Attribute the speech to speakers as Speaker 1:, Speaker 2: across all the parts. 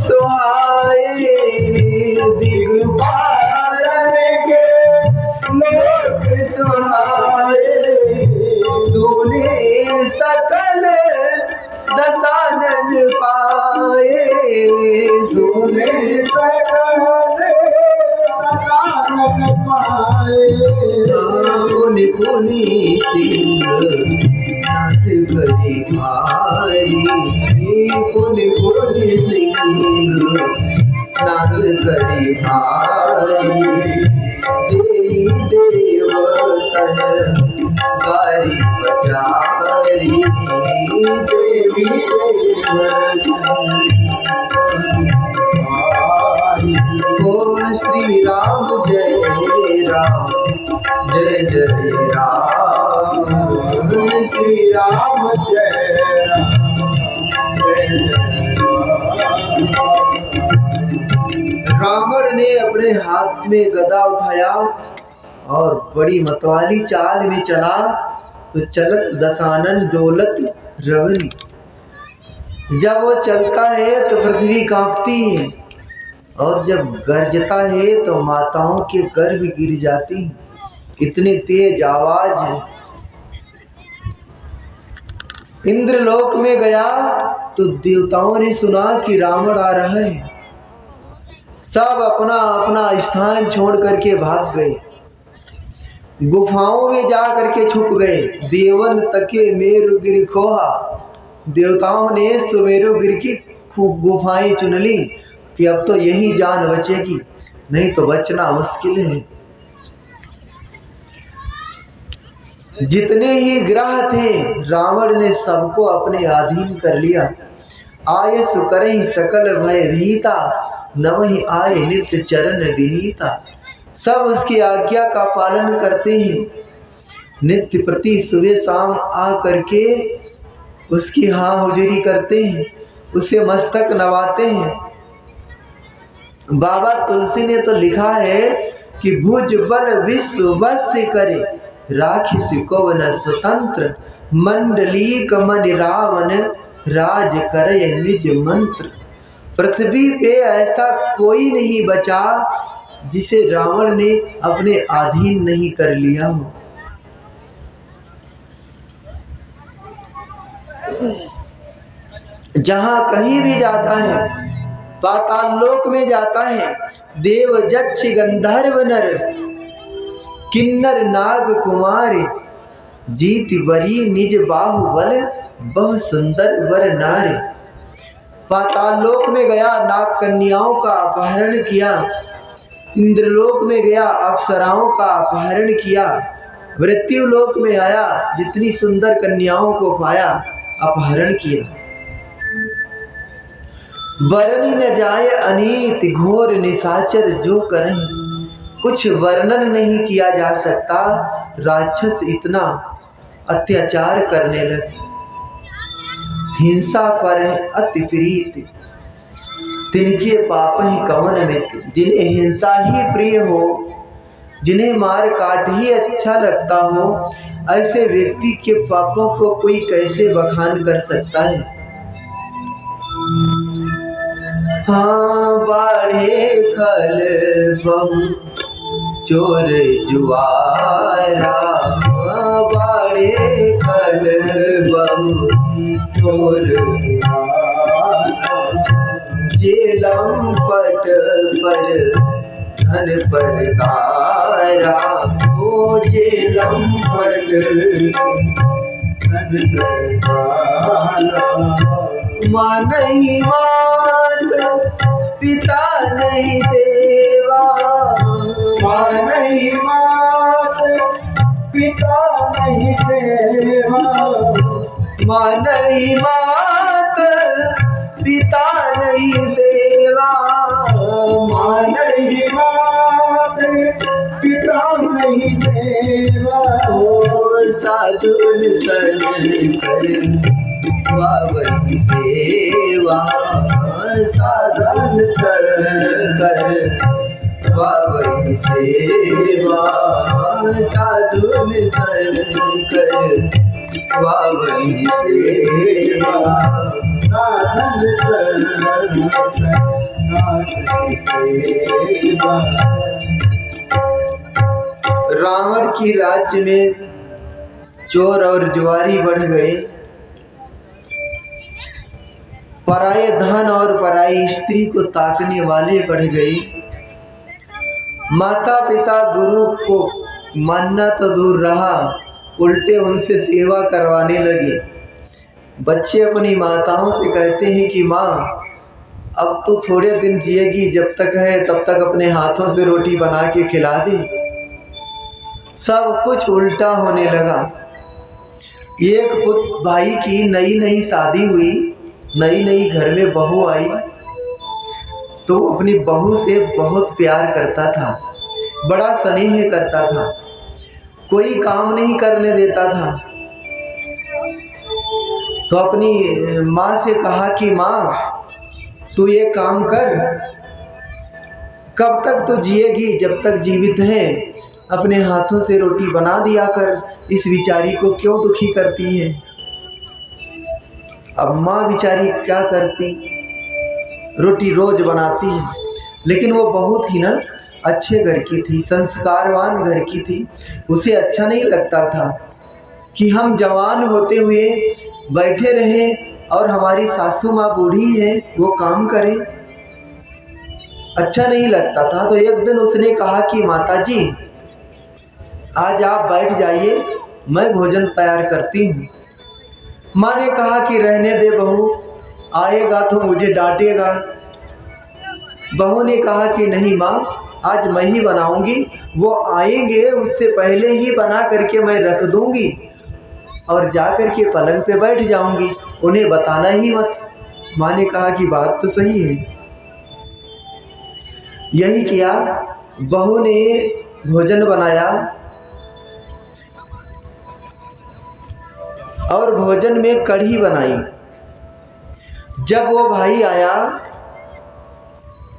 Speaker 1: सुहाए दिगंबर के लोक सुहाए सुने सकल दसानन पाए सुने सकल दसानन पाए पुनि पुनि सिंह नाथ करी भारी पुनि पुनि सिंह नाथ करी भारी देई देवतन गारी बचारी देई ओ श्री राम जय राम जय जय राम श्री राम जय राम जय जय राम। रावण ने अपने हाथ में गदा उठाया और बड़ी मतवाली चाल में चला तो चलत दसानन डोलत रवनी। जब वो चलता है तो पृथ्वी कांपती है और जब गरजता है तो माताओं के गर्भ गिर जाती हैं। इतनी तेज आवाज है। इंद्रलोक में गया तो देवताओं ने सुना कि रावण आ रहा है। सब अपना अपना स्थान छोड़ करके भाग गए, गुफाओं में जा करके छुप गए। देवन तके मेरुगिरि खोहा। देवताओं ने सुमेरुगिरि की खूब गुफाएं चुन ली कि अब तो यही जान बचेगी, नहीं तो बचना मुश्किल है। जितने ही ग्रह थे रावण ने सबको अपने अधीन कर लिया। आयस करहि सकल भय भीता, नवहि आए नित्य चरण विनीता। सब उसकी आज्ञा का पालन करते हैं। नित्य प्रति सुबह शाम आ करके उसकी हाँ हुजूरी करते हैं, उसे मस्तक नवाते हैं। बाबा तुलसी ने तो लिखा है कि भुज बल विश्व वश करे, राखिस कवन स्वतंत्र, मंडलीक मन रावण राज करे निज मंत्र। पृथ्वी पे ऐसा कोई नहीं बचा जिसे रावण ने अपने अधीन नहीं कर लिया हो। जहां कहीं भी जाता है, पाताल लोक में जाता है, देव यक्ष गंधर्व नर किन्नर नाग कुमार, जीत वरी निज बाहुबल बहु सुंदर वर नार। पाताल लोक में गया, नाग कन्याओं का अपहरण किया। इंद्रलोक में गया, अप्सराओं का अपहरण किया। मृत्यु लोक में आया, जितनी सुंदर कन्याओं को पाया अपहरण किया। वर्णि न जाए अनीत घोर निशाचर जो करें, कुछ वर्णन नहीं किया जा सकता। राक्षस इतना अत्याचार करने लगे। हिंसा पर अति प्रीत, तिनके पाप ही कवन मित। जिन्हें हिंसा ही प्रिय हो, जिन्हें मार काट ही अच्छा लगता हो, ऐसे व्यक्ति के पापों को कोई कैसे बखान कर सकता है। हाँ बाढ़े खल बहु चोर जुआरा, हाँ बाढ़े खल बहु चोर जेलम पट पर धन पर तारा, ओ जेलम पट धन पर तारा। माँ नहीं मात पिता नहीं देवा, माँ नहीं मात पिता नहीं देवा, माँ नहीं मात पिता नहीं देवा, माँ नहीं मात पिता नहीं देवा। ओ साधुन सन कर बाबरी सेवा, साधन सन कर बाबरी सेवा, साधुन सन कर बाबरी सेवा, साधन सन कर रावण की राज्य में चोर और जुआरी बढ़ गए, पराये धन और पराई स्त्री को ताकने वाले बढ़ गए। माता पिता गुरु को मानना तो दूर रहा, उल्टे उनसे सेवा करवाने लगे। बच्चे अपनी माताओं से कहते हैं कि माँ अब तो थोड़े दिन जिएगी, जब तक है तब तक अपने हाथों से रोटी बना के खिला दे। सब कुछ उल्टा होने लगा। एक भाई की नई नई शादी हुई, नई नई घर में बहू आई, तो अपनी बहू से बहुत प्यार करता था, बड़ा स्नेह करता था, कोई काम नहीं करने देता था। तो अपनी माँ से कहा कि माँ तू ये काम कर, कब तक तो जिएगी, जब तक जीवित है अपने हाथों से रोटी बना दिया कर, इस बिचारी को क्यों दुखी करती है। अब माँ बिचारी क्या करती, रोटी रोज बनाती है, लेकिन वो बहुत ही ना अच्छे घर की थी, संस्कारवान घर की थी। उसे अच्छा नहीं लगता था कि हम जवान होते हुए बैठे रहें और हमारी सासू माँ बूढ़ी है वो काम करे, अच्छा नहीं लगता था। तो एक दिन उसने कहा कि माताजी आज आप बैठ जाइए, मैं भोजन तैयार करती हूँ। माँ ने कहा कि रहने दे बहू, आएगा तो मुझे डांटेगा। बहू ने कहा कि नहीं माँ, आज मैं ही बनाऊंगी, वो आएंगे उससे पहले ही बना करके मैं रख दूंगी और जा करके पलंग पे बैठ जाऊंगी, उन्हें बताना ही मत। माँ ने कहा कि बात तो सही है। यही किया, बहू ने भोजन बनाया और भोजन में कढ़ी बनाई। जब वो भाई आया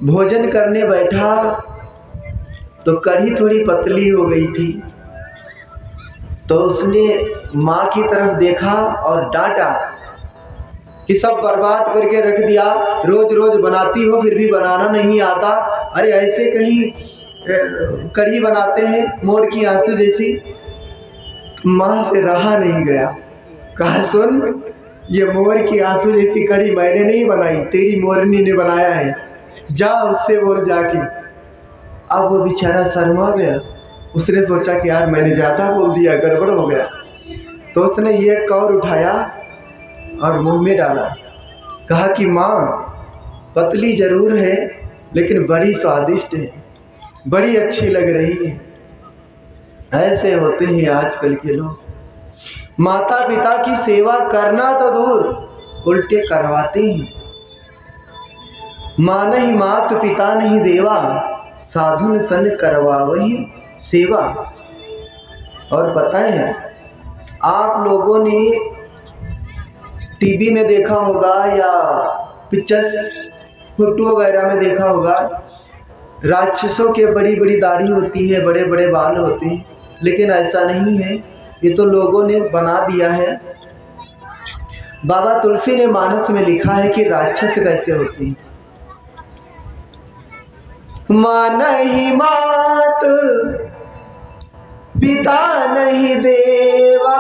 Speaker 1: भोजन करने बैठा तो कढ़ी थोड़ी पतली हो गई थी, तो उसने माँ की तरफ देखा और डांटा कि सब बर्बाद करके रख दिया, रोज रोज बनाती हो फिर भी बनाना नहीं आता, अरे ऐसे कहीं कढ़ी बनाते हैं मोर की आंसू जैसी। माँ से रहा नहीं गया, कहा सुन ये मोर की आंसू जैसी कढ़ी मैंने नहीं बनाई, तेरी मोरनी ने बनाया है, जा उससे बोल जाके। अब वो बेचारा शर्मा गया, उसने सोचा कि यार मैंने ज़्यादा बोल दिया, गड़बड़ हो गया। तो उसने ये कौर उठाया और मुंह में डाला, कहा कि माँ पतली जरूर है लेकिन बड़ी स्वादिष्ट है, बड़ी अच्छी लग रही है। ऐसे होते हैं आजकल के लोग, माता पिता की सेवा करना तो दूर उल्टे करवाते हैं। माँ नहीं मात पिता नहीं देवा, साधुन सन करवावही सेवा। और पता है आप लोगों ने टीवी में देखा होगा या पिक्चर्स फोटो वगैरह में देखा होगा, राक्षसों के बड़ी बड़ी दाढ़ी होती है, बड़े बड़े बाल होते हैं, लेकिन ऐसा नहीं है, ये तो लोगों ने बना दिया है। बाबा तुलसी ने मानस में लिखा है कि राक्षस कैसे होते हैं। माँ नहीं मात पिता नहीं देवा,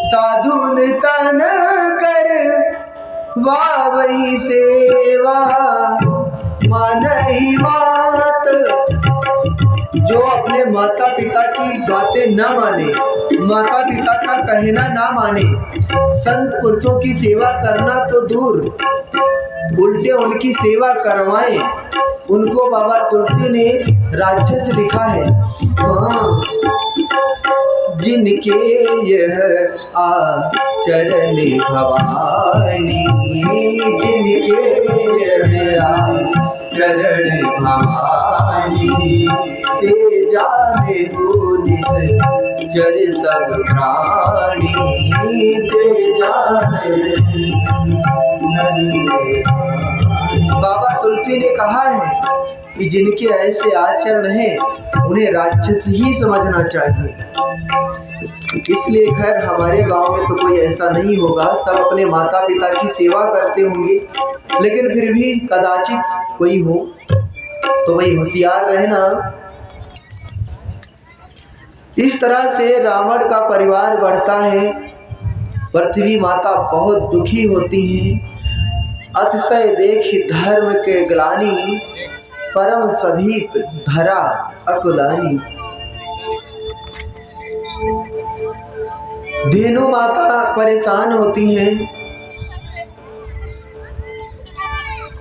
Speaker 1: साधुन सन कर वाह वही सेवा। माँ नहीं मात, जो अपने माता पिता की बातें न माने, माता पिता का कहना ना माने, संत पुरुषों की सेवा करना तो दूर उल्टे उनकी सेवा करवाएं, उनको बाबा तुलसी ने राक्षस लिखा है। हाँ, जिनके यह आचरण भवानी, जिनके यह आचरण भवानी, ते जाने हो निश्चर सब प्राणी, ते जाने। बाबा तुलसी ने कहा है कि जिनके ऐसे आचरण हैं उन्हें राक्षस ही समझना चाहिए। इसलिए खैर हमारे गांव में तो कोई ऐसा नहीं होगा, सब अपने माता पिता की सेवा करते होंगे, लेकिन फिर भी कदाचित कोई हो तो वही होशियार रहना। इस तरह से रावण का परिवार बढ़ता है। पृथ्वी माता बहुत दुखी होती हैं। अतिशय देखी धर्म के ग्लानि, परम सभीत धरा अकुलानी। धेनु माता परेशान होती हैं।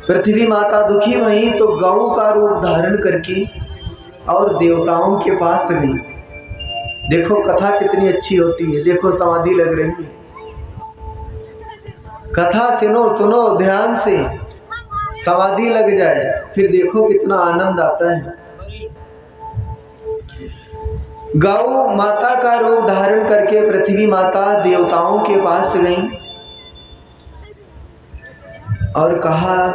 Speaker 1: पृथ्वी माता दुखी हुई तो गौ का रूप धारण करके और देवताओं के पास गई। देखो कथा कितनी अच्छी होती है, देखो समाधि लग रही है। कथा सुनो ध्यान से, समाधि लग जाए, फिर देखो कितना आनंद आता है। गौ माता का रूप धारण करके पृथ्वी माता देवताओं के पास गई और कहा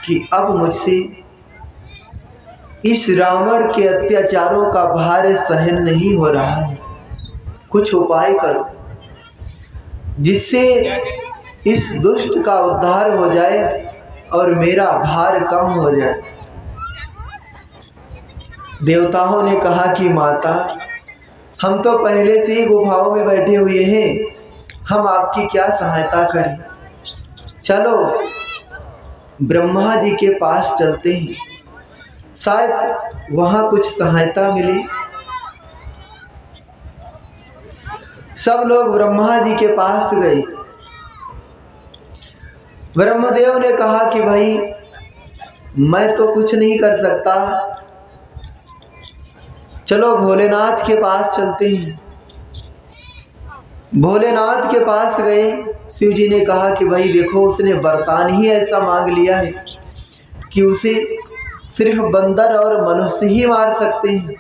Speaker 1: कि अब मुझसे इस रावण के अत्याचारों का भार सहन नहीं हो रहा है, कुछ उपाय करो जिससे इस दुष्ट का उद्धार हो जाए और मेरा भार कम हो जाए। देवताओं ने कहा कि माता, हम तो पहले से ही गुफाओं में बैठे हुए हैं, हम आपकी क्या सहायता करें। चलो ब्रह्मा जी के पास चलते हैं, शायद वहाँ कुछ सहायता मिले। सब लोग ब्रह्मा जी के पास गए। ब्रह्मदेव ने कहा कि भाई मैं तो कुछ नहीं कर सकता, चलो भोलेनाथ के पास चलते हैं। भोलेनाथ के पास गए। शिव जी ने कहा कि भाई देखो उसने वरदान ही ऐसा मांग लिया है कि उसे सिर्फ बंदर और मनुष्य ही मार सकते हैं।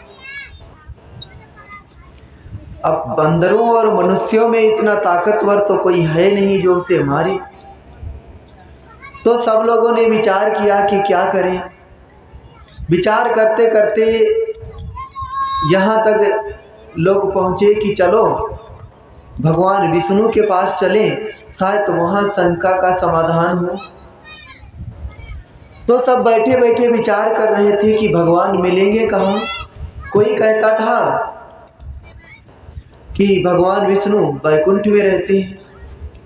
Speaker 1: अब बंदरों और मनुष्यों में इतना ताकतवर तो कोई है नहीं जो उसे मारे। तो सब लोगों ने विचार किया कि क्या करें। विचार करते करते यहाँ तक लोग पहुँचे कि चलो भगवान विष्णु के पास चलें, शायद वहाँ शंका का समाधान हो। तो सब बैठे बैठे विचार कर रहे थे कि भगवान मिलेंगे कहाँ। कोई कहता था कि भगवान विष्णु वैकुंठ में रहते हैं,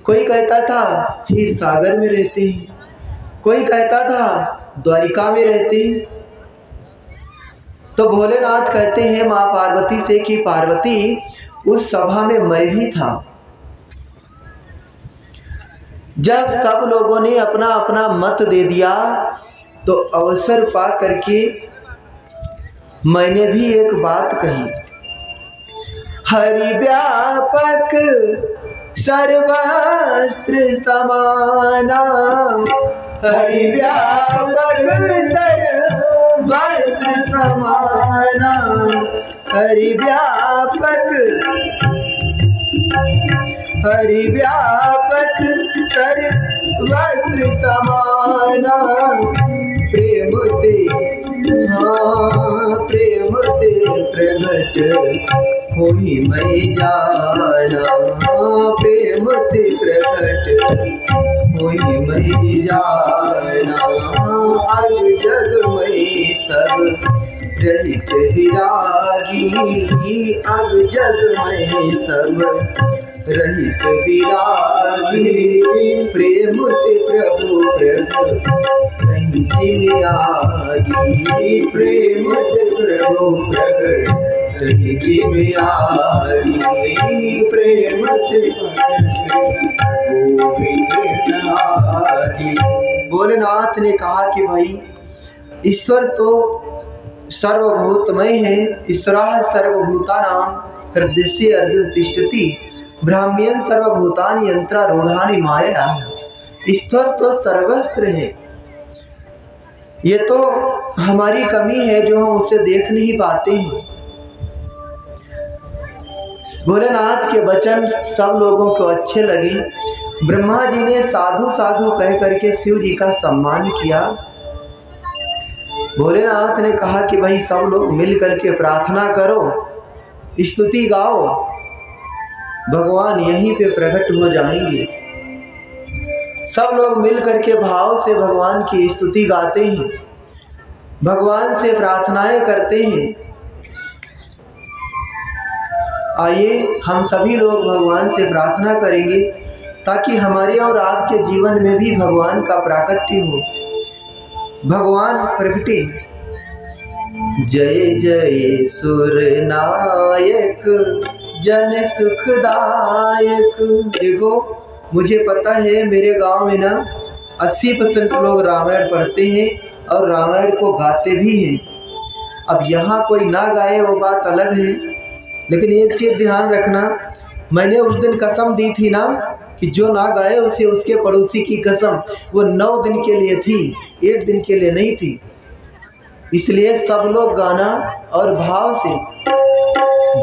Speaker 1: कोई कहता था क्षीर सागर में रहते हैं, कोई कहता था द्वारिका में रहते हैं। तो भोलेनाथ कहते हैं माँ पार्वती से कि पार्वती उस सभा में मैं भी था। जब सब लोगों ने अपना अपना मत दे दिया तो अवसर पा करके मैंने भी एक बात कही। हरि व्यापक सर्वस्त्र समाना, हरि व्यापक सर्वस्त्र समाना, हरि व्यापक सर्वस्त्र समाना। प्रेम ते प्रेम ते प्रगट होई मैं जाना, प्रेम ते प्रगट होई मैं जाना। अग जग में सब रहित विरागी, अग जग में सब रहित विरागी। प्रेम ते प्रभु प्रभु रही मियागी, प्रेम ते प्रभु प्रभु रही मियागी। प्रेम ते भोलेनाथ ने कहा कि भाई ईश्वर तो सर्वभूतमय है। ईश्वरः सर्वभूतानां हृदय अर्जुन तिष्ठति, ब्राह्मण सर्वभूतानि यंत्रारूढ़ानि माया। ईश्वर तो सर्वस्त्र है। ये तो हमारी कमी है जो हम उसे देख नहीं पाते हैं। भोलेनाथ के वचन सब लोगों को अच्छे लगे। ब्रह्मा जी ने साधु साधु कह करके शिव जी का सम्मान किया। भोलेनाथ ने कहा कि भाई सब लोग मिल करके प्रार्थना करो, स्तुति गाओ भगवान यहीं पे प्रकट हो जाएंगे। सब लोग मिल करके भाव से भगवान की स्तुति गाते हैं, भगवान से प्रार्थनाएं करते हैं। आइए हम सभी लोग भगवान से प्रार्थना करेंगे ताकि हमारे और आपके जीवन में भी भगवान का प्राकट्य हो, भगवान प्रगटे। जय जय सुर नायक जन सुखदायक। देखो मुझे पता है मेरे गांव में ना 80% लोग रामायण पढ़ते हैं और रामायण को गाते भी हैं। अब यहाँ कोई ना गाए वो बात अलग है, लेकिन एक चीज़ ध्यान रखना, मैंने उस दिन कसम दी थी ना कि जो ना गाए उसे उसके पड़ोसी की कसम, वो 9 दिन के लिए थी, 1 दिन के लिए नहीं थी। इसलिए सब लोग गाना और भाव से।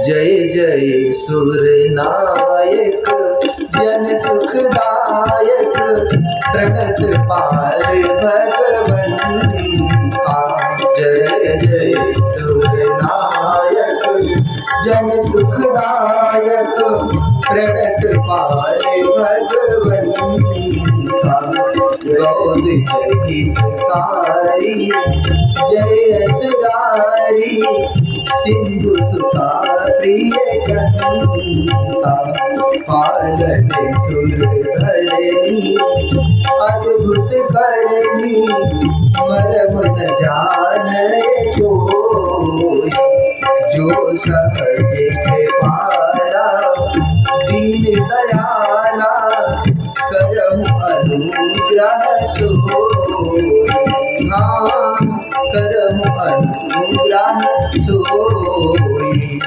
Speaker 1: जय जय सुर नायक जन सुखदायक प्रणत पाल भगवन का। जय जय सुर नायक जन सुखदायक प्रणत पाल भगवन का। गौद हितकारी जय असरारी सिंधु सुता प्रिय गंगा। पालन सुर धरनी अद्भुत करनी मरम न जाने कोई। जो सहज कृपाला दीन दयाला करहु अनुग्रह सोई। हाँ करहु अनुग्रह सोई।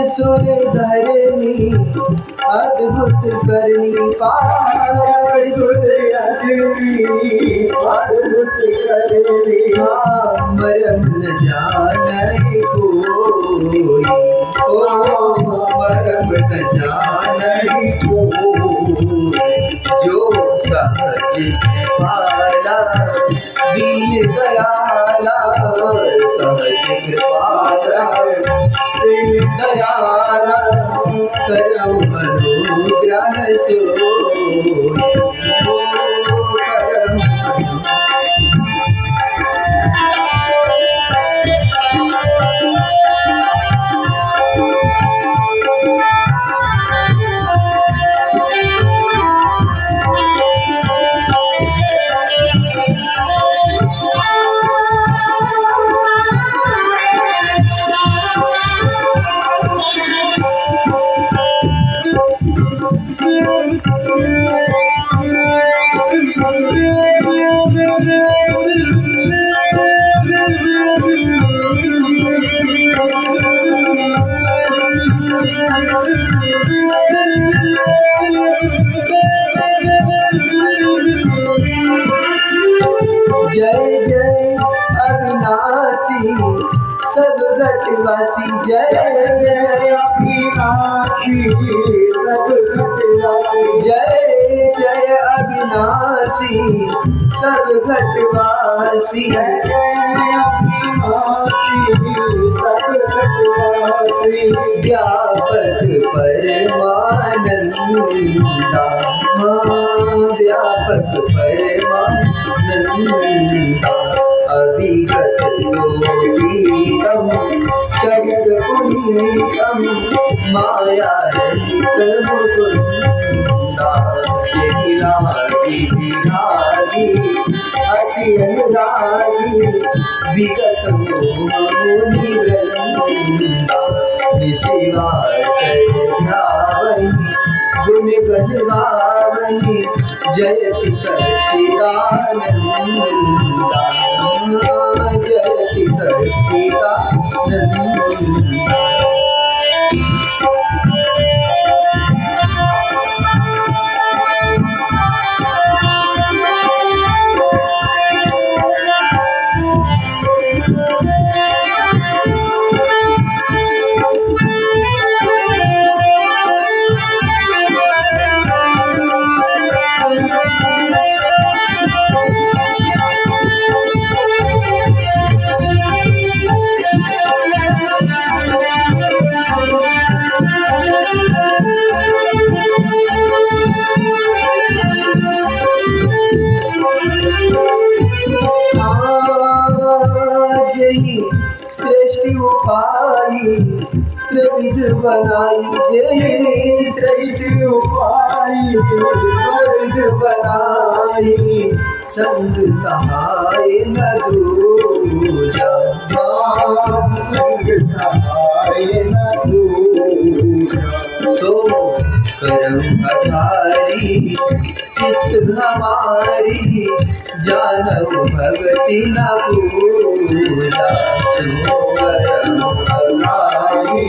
Speaker 1: सुर धरनी अद्भुत करनी पालन सुर धरनी अद्भुत करनी। हाँ मरम न जाने कोई, ओ मरम न जाने कोई। जो सहज कृपाला दीन दयाला सहज कृपाला दयाला करम अनुग्रह सोई। करम जय जय अविनाशी सब घटवासी। जय जय अविनाशी सब घटवासी। जय जय अविनाशी सब घटवासी। व्यापक परमानंदा व्यापक परमानंदा। अभिगत गोपीतम चरित पुनीतम माया रहित मुकुंदा। यही लागी विरागी अति अनुरागी विगत मोह मुनि वृंदा। निशिवा ध्यावहि गुण गण गावहि जयति सच्चिदानंदा। जयति सच्चिदानंदा। पाई त्रिविध बनाई जय सृष्टि उपाई त्रिविध बनाई संग सहाय न दूजा संग सहाय न दूजा सो करम अधारी चित्त हमारी जानव भगति न पूजा सो करम अधारी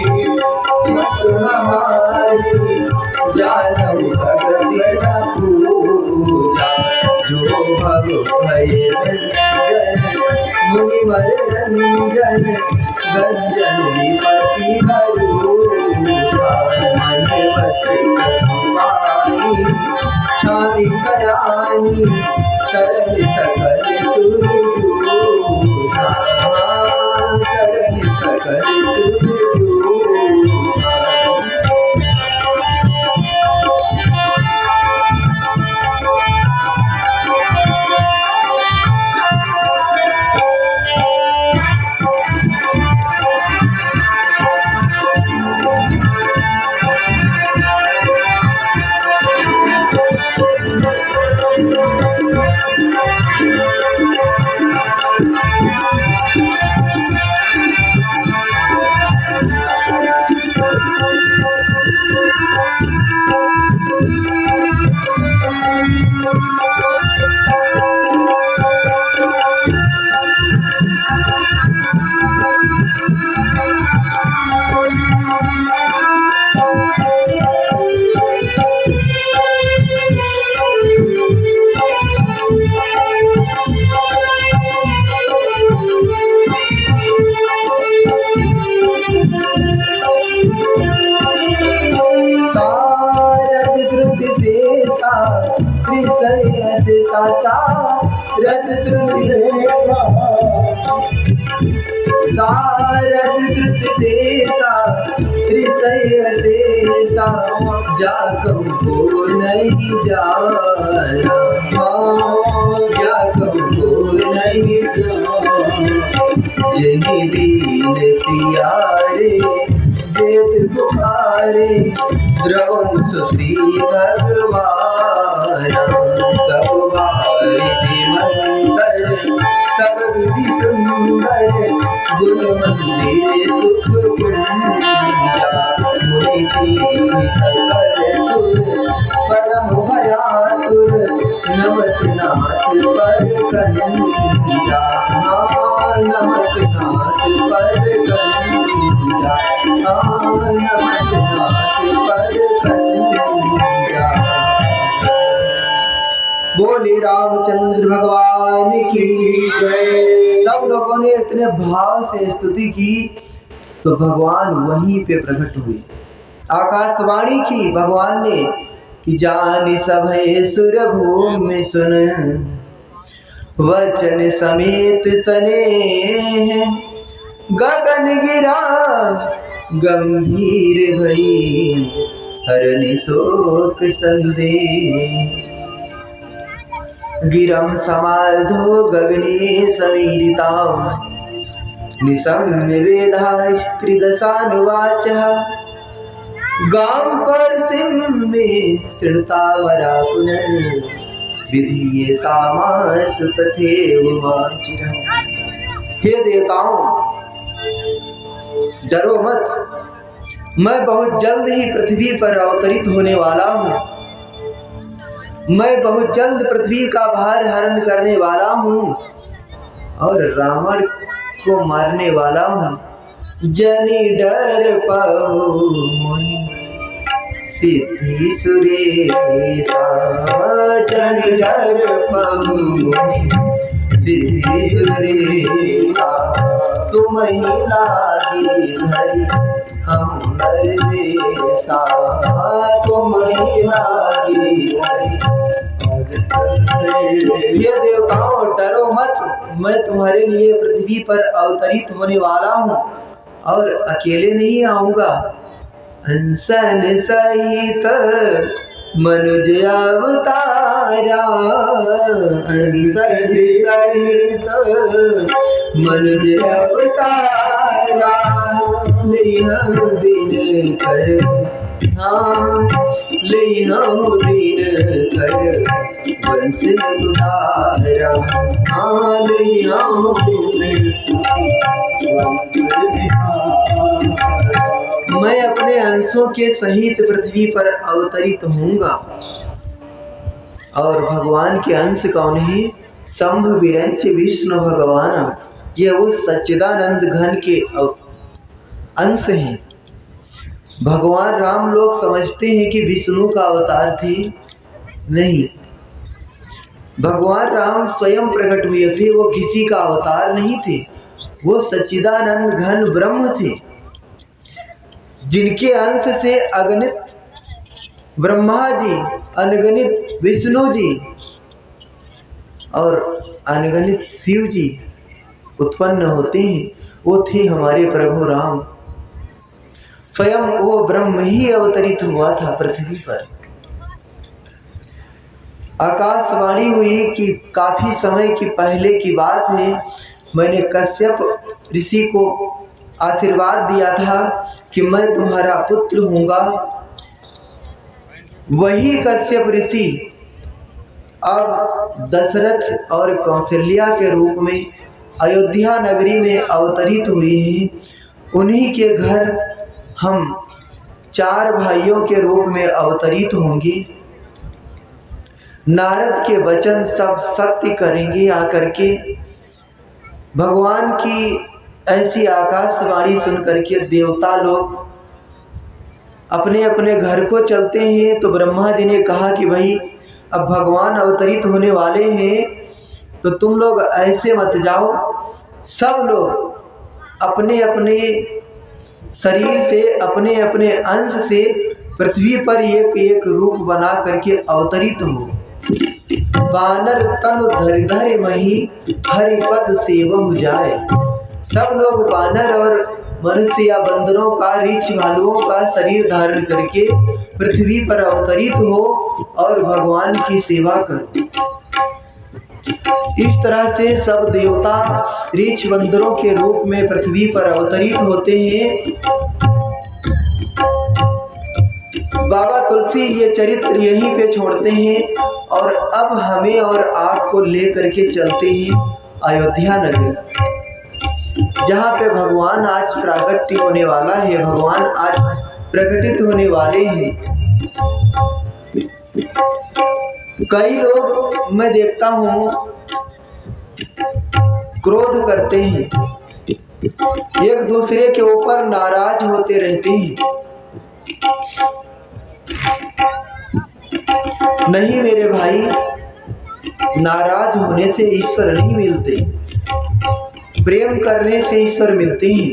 Speaker 1: चित्त हमारी जानव भगति न पूजा जो भव भय भंजन मुनि मर रंजन गंजन विपति भरूषा मन बच वाणी छाणी सयानी शरण सकल सुरजूषा शरण सकल सुरजूषा सारद श्रुति शेषा त्रिशय से सासा रद श्रुति सारद श्रुति शेषा त्रिशय शेषा जाकम को नहीं जाना जाकम को नहीं जही दीन प्यारे वेद पुकारे द्रवम सुश्री भगवान सब भारती मंदिर सब विधि सुंदर गुण मंदिर सुख कुंजा मुनि सिद्धि सकल सुर परम भयातुर नमत नाथ पद कंजा नमत नाथ पद कंजा नमत नाथ पद कंजा। बोले रामचंद्र भगवान की जय। सब लोगों ने इतने भाव से स्तुति की तो भगवान वहीं पे प्रकट हुए। आकाशवाणी की भगवान ने कि जानि सभय सुर भूमि सुन वचन समेत सने गगन गिरा गंभीर भई हरनि शोक संदेह गिरम समाधो गगने समीरिता निशम्य वेदा स्त्रीदशानुवाच गाम पर सिंह में सृणतावरा पुनर् विधीयतामास तथैव वाचिरः। हे देवताओं, डरो मत, मैं बहुत जल्द ही पृथ्वी पर अवतरित होने वाला हूँ। मैं बहुत जल्द पृथ्वी का भार हरण करने वाला हूँ और रावण को मारने वाला हूँ। जनि डर पाओ मुनि सिद्धि सुरेशा, जनि डर पाओ मुनि सिद्धि सुरेशा। तुम ही लागी धरी हम नरवेशा, तुम ही लागी धरी। ये देवताओं, डरो मत, मैं तुम्हारे लिए पृथ्वी पर अवतरित होने वाला हूँ और अकेले नहीं आऊंगा। हंसन सहित मनुज अवतारा, हंसन सहित मनुज अवतारा। लिया दिन कर, हाँ लिया दिन कर बंस उदारा, हाँ लिया मैं अपने अंशों के सहित पृथ्वी पर अवतरित होऊंगा। और भगवान के अंश कौन है? शंभ विरंच विष्णु भगवान, ये उस सच्चिदानंद घन के अंश हैं। भगवान राम लोग समझते हैं कि विष्णु का अवतार थे, नहीं, भगवान राम स्वयं प्रकट हुए थे, वो किसी का अवतार नहीं थे, वो सच्चिदानंद घन ब्रह्म थे, जिनके अंश से अगणित ब्रह्मा जी, अनगणित विष्णु जी और अनगणित शिव जी उत्पन्न होते हैं। वो थे हमारे प्रभु राम, स्वयं वो ब्रह्म ही अवतरित हुआ था पृथ्वी पर। आकाशवाणी हुई कि काफी समय की पहले की बात है, मैंने कश्यप ऋषि को आशीर्वाद दिया था कि मैं तुम्हारा पुत्र होऊंगा। वही कश्यप ऋषि अब दशरथ और कौशल्या के रूप में अयोध्या नगरी में अवतरित हुए हैं। उन्हीं के घर हम 4 भाइयों के रूप में अवतरित होंगे। नारद के वचन सब सत्य करेंगे आकर के। भगवान की ऐसी आकाशवाणी सुन करके देवता लोग अपने अपने घर को चलते हैं। तो ब्रह्मा जी ने कहा कि भाई अब भगवान अवतरित होने वाले हैं, तो तुम लोग ऐसे मत जाओ। सब लोग अपने अपने शरीर से, अपने अपने अंश से पृथ्वी पर एक एक रूप बना करके अवतरित हो। बानर तनु धरि धरि मही हरिपद सेवहु जाए। सब लोग बानर और मनुष्य या बंदरों का, रीछ भालुओं का शरीर धारण करके पृथ्वी पर अवतरित हो और भगवान की सेवा करो। इस तरह से सब देवता रीछ बंदरों के रूप में पृथ्वी पर अवतरित होते हैं। बाबा तुलसी ये चरित्र यहीं पे छोड़ते हैं और अब हमें और आपको लेकर के चलते हैं अयोध्या नगरी, जहाँ पे भगवान आज प्राकट्य होने वाला है, भगवान आज प्रकटित होने वाले हैं। कई लोग मैं देखता हूँ क्रोध करते हैं, एक दूसरे के ऊपर नाराज होते रहते हैं। नहीं मेरे भाई, नाराज होने से ईश्वर नहीं मिलते, प्रेम करने से ईश्वर मिलते हैं।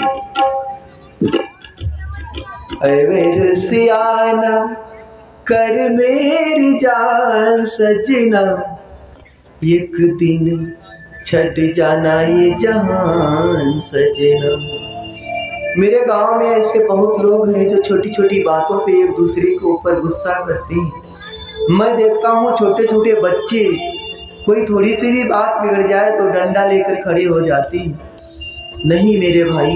Speaker 1: अवेर सियाना कर मेरी जान सजना, एक दिन छट जाना ये जहान सजना। मेरे गांव में ऐसे बहुत लोग हैं जो छोटी छोटी बातों पे एक दूसरे के ऊपर गुस्सा करते हैं। मैं देखता हूँ छोटे छोटे बच्चे, कोई थोड़ी सी भी बात बिगड़ जाए तो डंडा लेकर खड़े हो जाते हैं। नहीं मेरे भाई,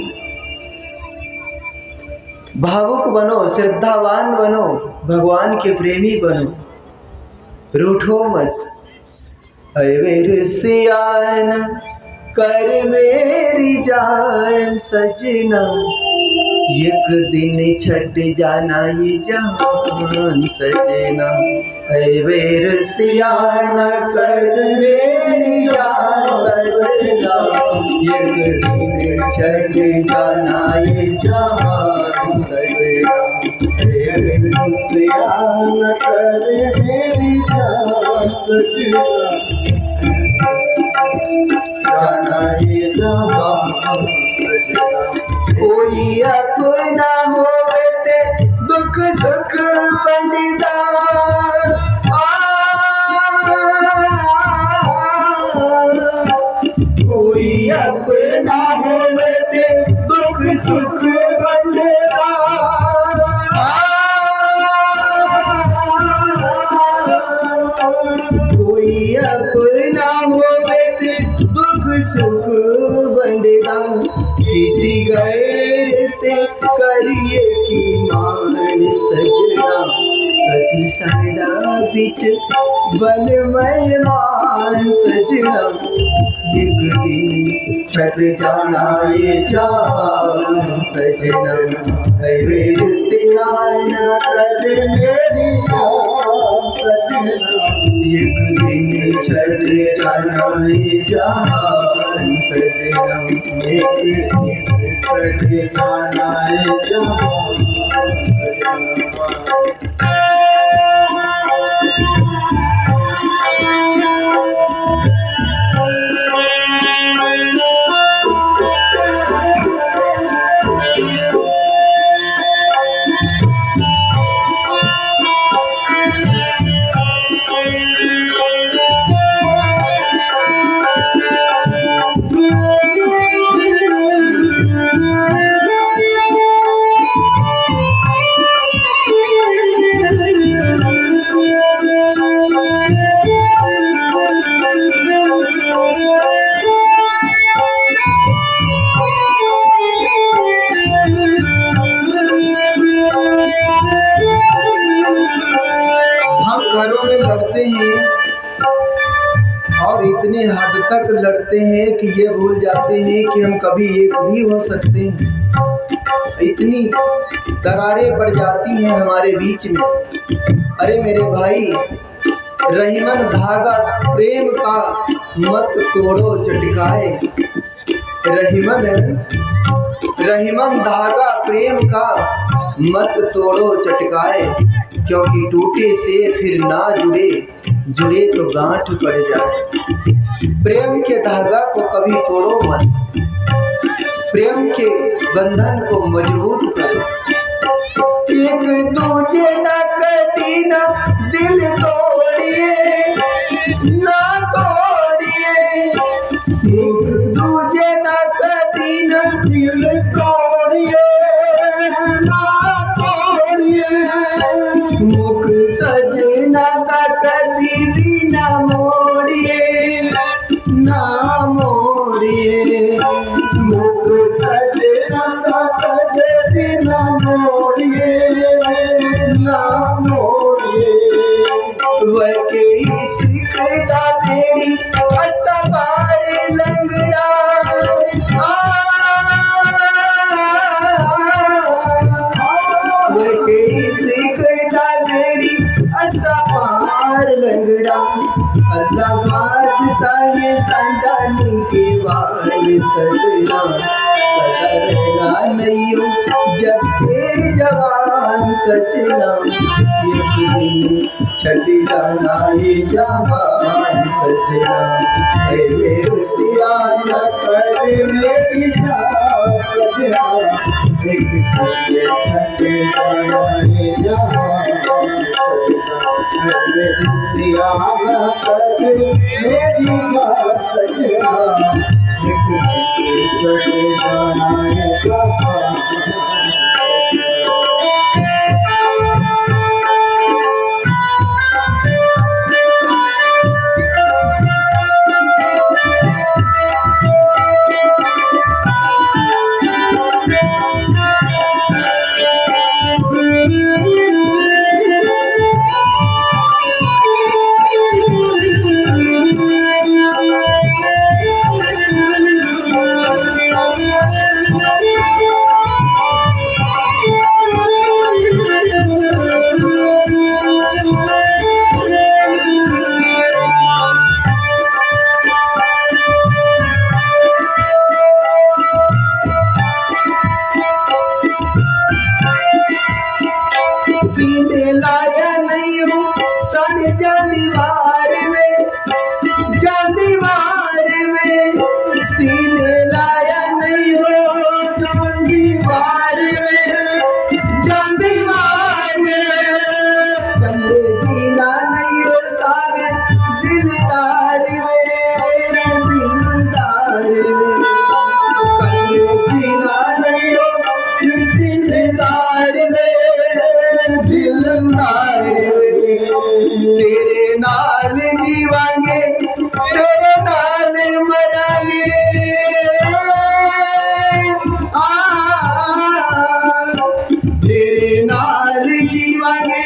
Speaker 1: भावुक बनो, श्रद्धावान बनो, भगवान के प्रेमी बनो, रूठो मत। अवेर सियाना कर मेरी जान सजना, एक दिन छट जाना ये जहान सजना। अवेर सियाना कर मेरी जान सजना, एक दिन छट जाना ये जहान सजना। अवेर सियाना कर मेरी जान सजना, कोई अपना होवे ते दुख सुख बंडिदा, कोई अपना होवे ते दुख सुख बंडिदा। कोई अपना होवे ते दुख सुख बंडेदा, किसी गए कति साड़ा बिच बन मेहमान सजना, एक दिन छट जाना ये जान सजना, मेरे से आना कर मेरी जान सजना, एक दिन छट जाना ये जान सजना, एक दिन छट जाना ये जान घरों में लड़ते हैं और इतने हद तक लड़ते हैं कि ये भूल जाते हैं कि हम कभी एक भी हो सकते हैं। इतनी दरारें पड़ जाती हैं हमारे बीच में। अरे मेरे भाई, रहीमन धागा प्रेम का मत तोड़ो चटकाए, रहीमन धागा प्रेम का मत तोड़ो चटकाए, क्योंकि टूटे से फिर ना जुड़े, जुड़े तो गांठ पड़ जाए। प्रेम के धागा को कभी तोड़ो मत, प्रेम के बंधन को मजबूत करो। एक दूजे ना कदी ना दिल तोड़िए, ना तोड़िए, एक दूजे ना कदी ना दिल तोड़िए, मुख सजना ता कदी भी ना मोड़िए, ना मोड़िए, मुख सजना ता कदी भी ना मोड़िए, ना मोड़िए। वह के सीखता बेड़ी असबार लंगड़ा, पार लंगड़ा, अल्लाह बादशाह संतानी के वाल सजना, सदा रहना नहीं जग के जवान सजना, एक दिन छट जाना ये जहान सजना, मेरे से आना कर मेरी जान सजना, एक दिन छट जाना ये जहान मेरी बात सजना, एक दिन जाना ये सीने लाया नहीं हूँ सन दीवार में, दीवार में सीने लाया नहीं हूँ दीवार में, दीवार में कल्ले जीना नहीं हो सावे दिलदार में, दिलदार में कल्ले जीना नहीं हो दिलदार में, दिलदार तेरे नाल जीवांगे, तेरे नाल मरांगे, तेरे नाल जीवांगे,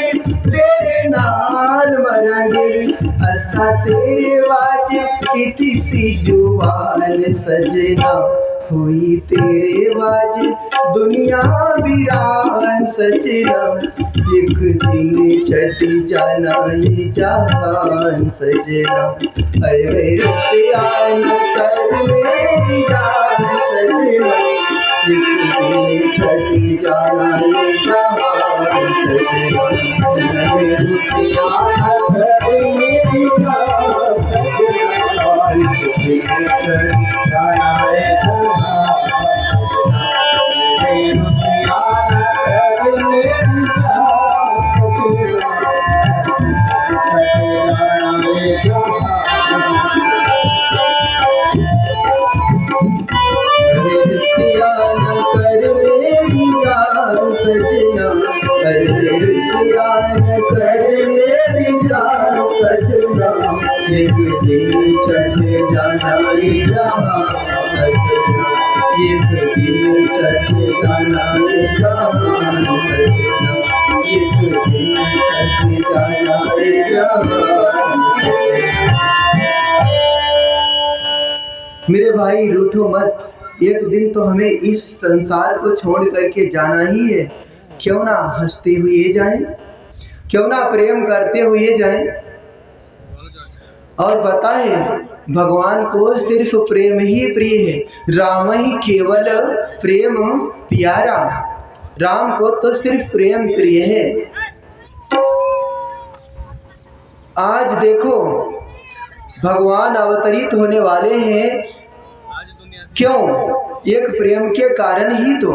Speaker 1: मारेंगे असा तेरे वाज किती सी जुबान सजना हुई तेरे वाज दुनिया वीरान सजना एक दिन छट जाना ये जहान सजना अरे रुसियान कर मेरी जान सजना एक दिन छट जाना ये जहान सजना अरे रुसियान कर मेरी जान सजना एक दिन छट जाना ये एक दिन छट जाना ये जहां सजना एक दिन छट जाना ये जहां सजना एक दिन छट जाना ये जहां सजना। मेरे भाई रूठो मत, एक दिन तो हमें इस संसार को छोड़ करके जाना ही है। क्यों ना हंसते हुए जाएं, क्यों ना प्रेम करते हुए जाएं। और बताए भगवान को सिर्फ प्रेम ही प्रिय है, राम ही केवल प्रेम प्यारा। राम को तो सिर्फ प्रेम प्रिय है। आज देखो भगवान अवतरित होने वाले हैं, क्यों? एक प्रेम के कारण ही तो,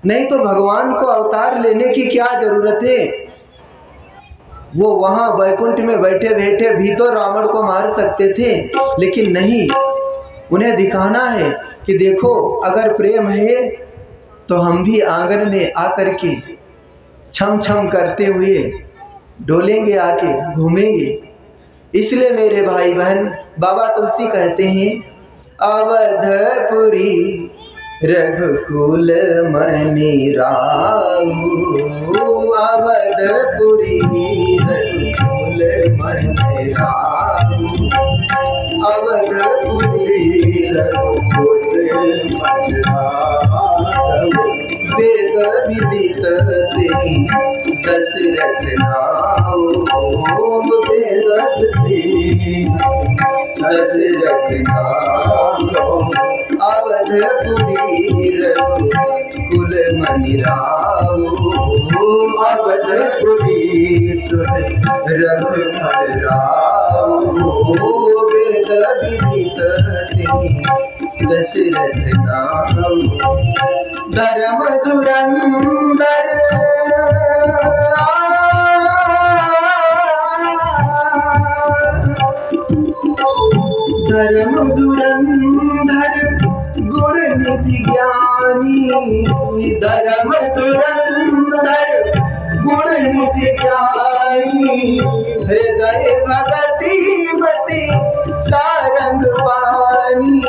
Speaker 1: नहीं तो भगवान को अवतार लेने की क्या जरूरत है। वो वहाँ वैकुंठ में बैठे बैठे भी तो रावण को मार सकते थे, लेकिन नहीं, उन्हें दिखाना है कि देखो अगर प्रेम है तो हम भी आंगन में आकर के छम छम करते हुए डोलेंगे, आके घूमेंगे। इसलिए मेरे भाई बहन बाबा तुलसी कहते हैं, अवधपुरी रघुकुल मणि राऊ, अवधपुरी रघुकुल मणि राऊ, अवधपुरी रघुकुल मणि राऊ। वेद विदित तेहि दशरथ नाऊ, वेद विदित दशरथ नाऊ, अवधपुरी रघुकुल मणि राऊ, अवधपुरी रघुकुल राऊ। वेद विदित तेहि दशरथ नाऊ, धर्म धुरंधर धर्म धुरंधर गुण निधि ज्ञानी, धर्म धुरंधर गुण निधि ज्ञानी। हृदय भगति मति सारंग पानी,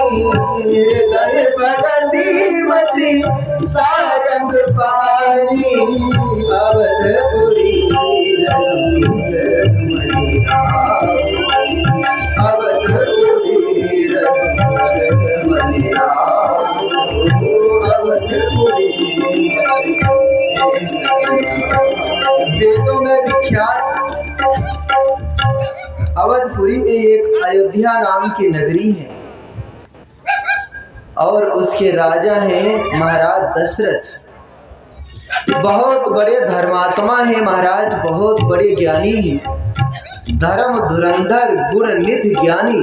Speaker 1: हृदय भगति मति सारंग पानी। अवधपुरी रघुकुल मणि राऊ, अवधपुरी रघुकुल मणि राऊ, अवधपुरी। वेदों में विख्यात अवधपुरी में एक अयोध्या नाम की नगरी है और उसके राजा हैं महाराज दशरथ। बहुत बड़े धर्मात्मा हैं महाराज, बहुत बड़े ज्ञानी हैं, धर्म धुरंधर गुण निधि ज्ञानी,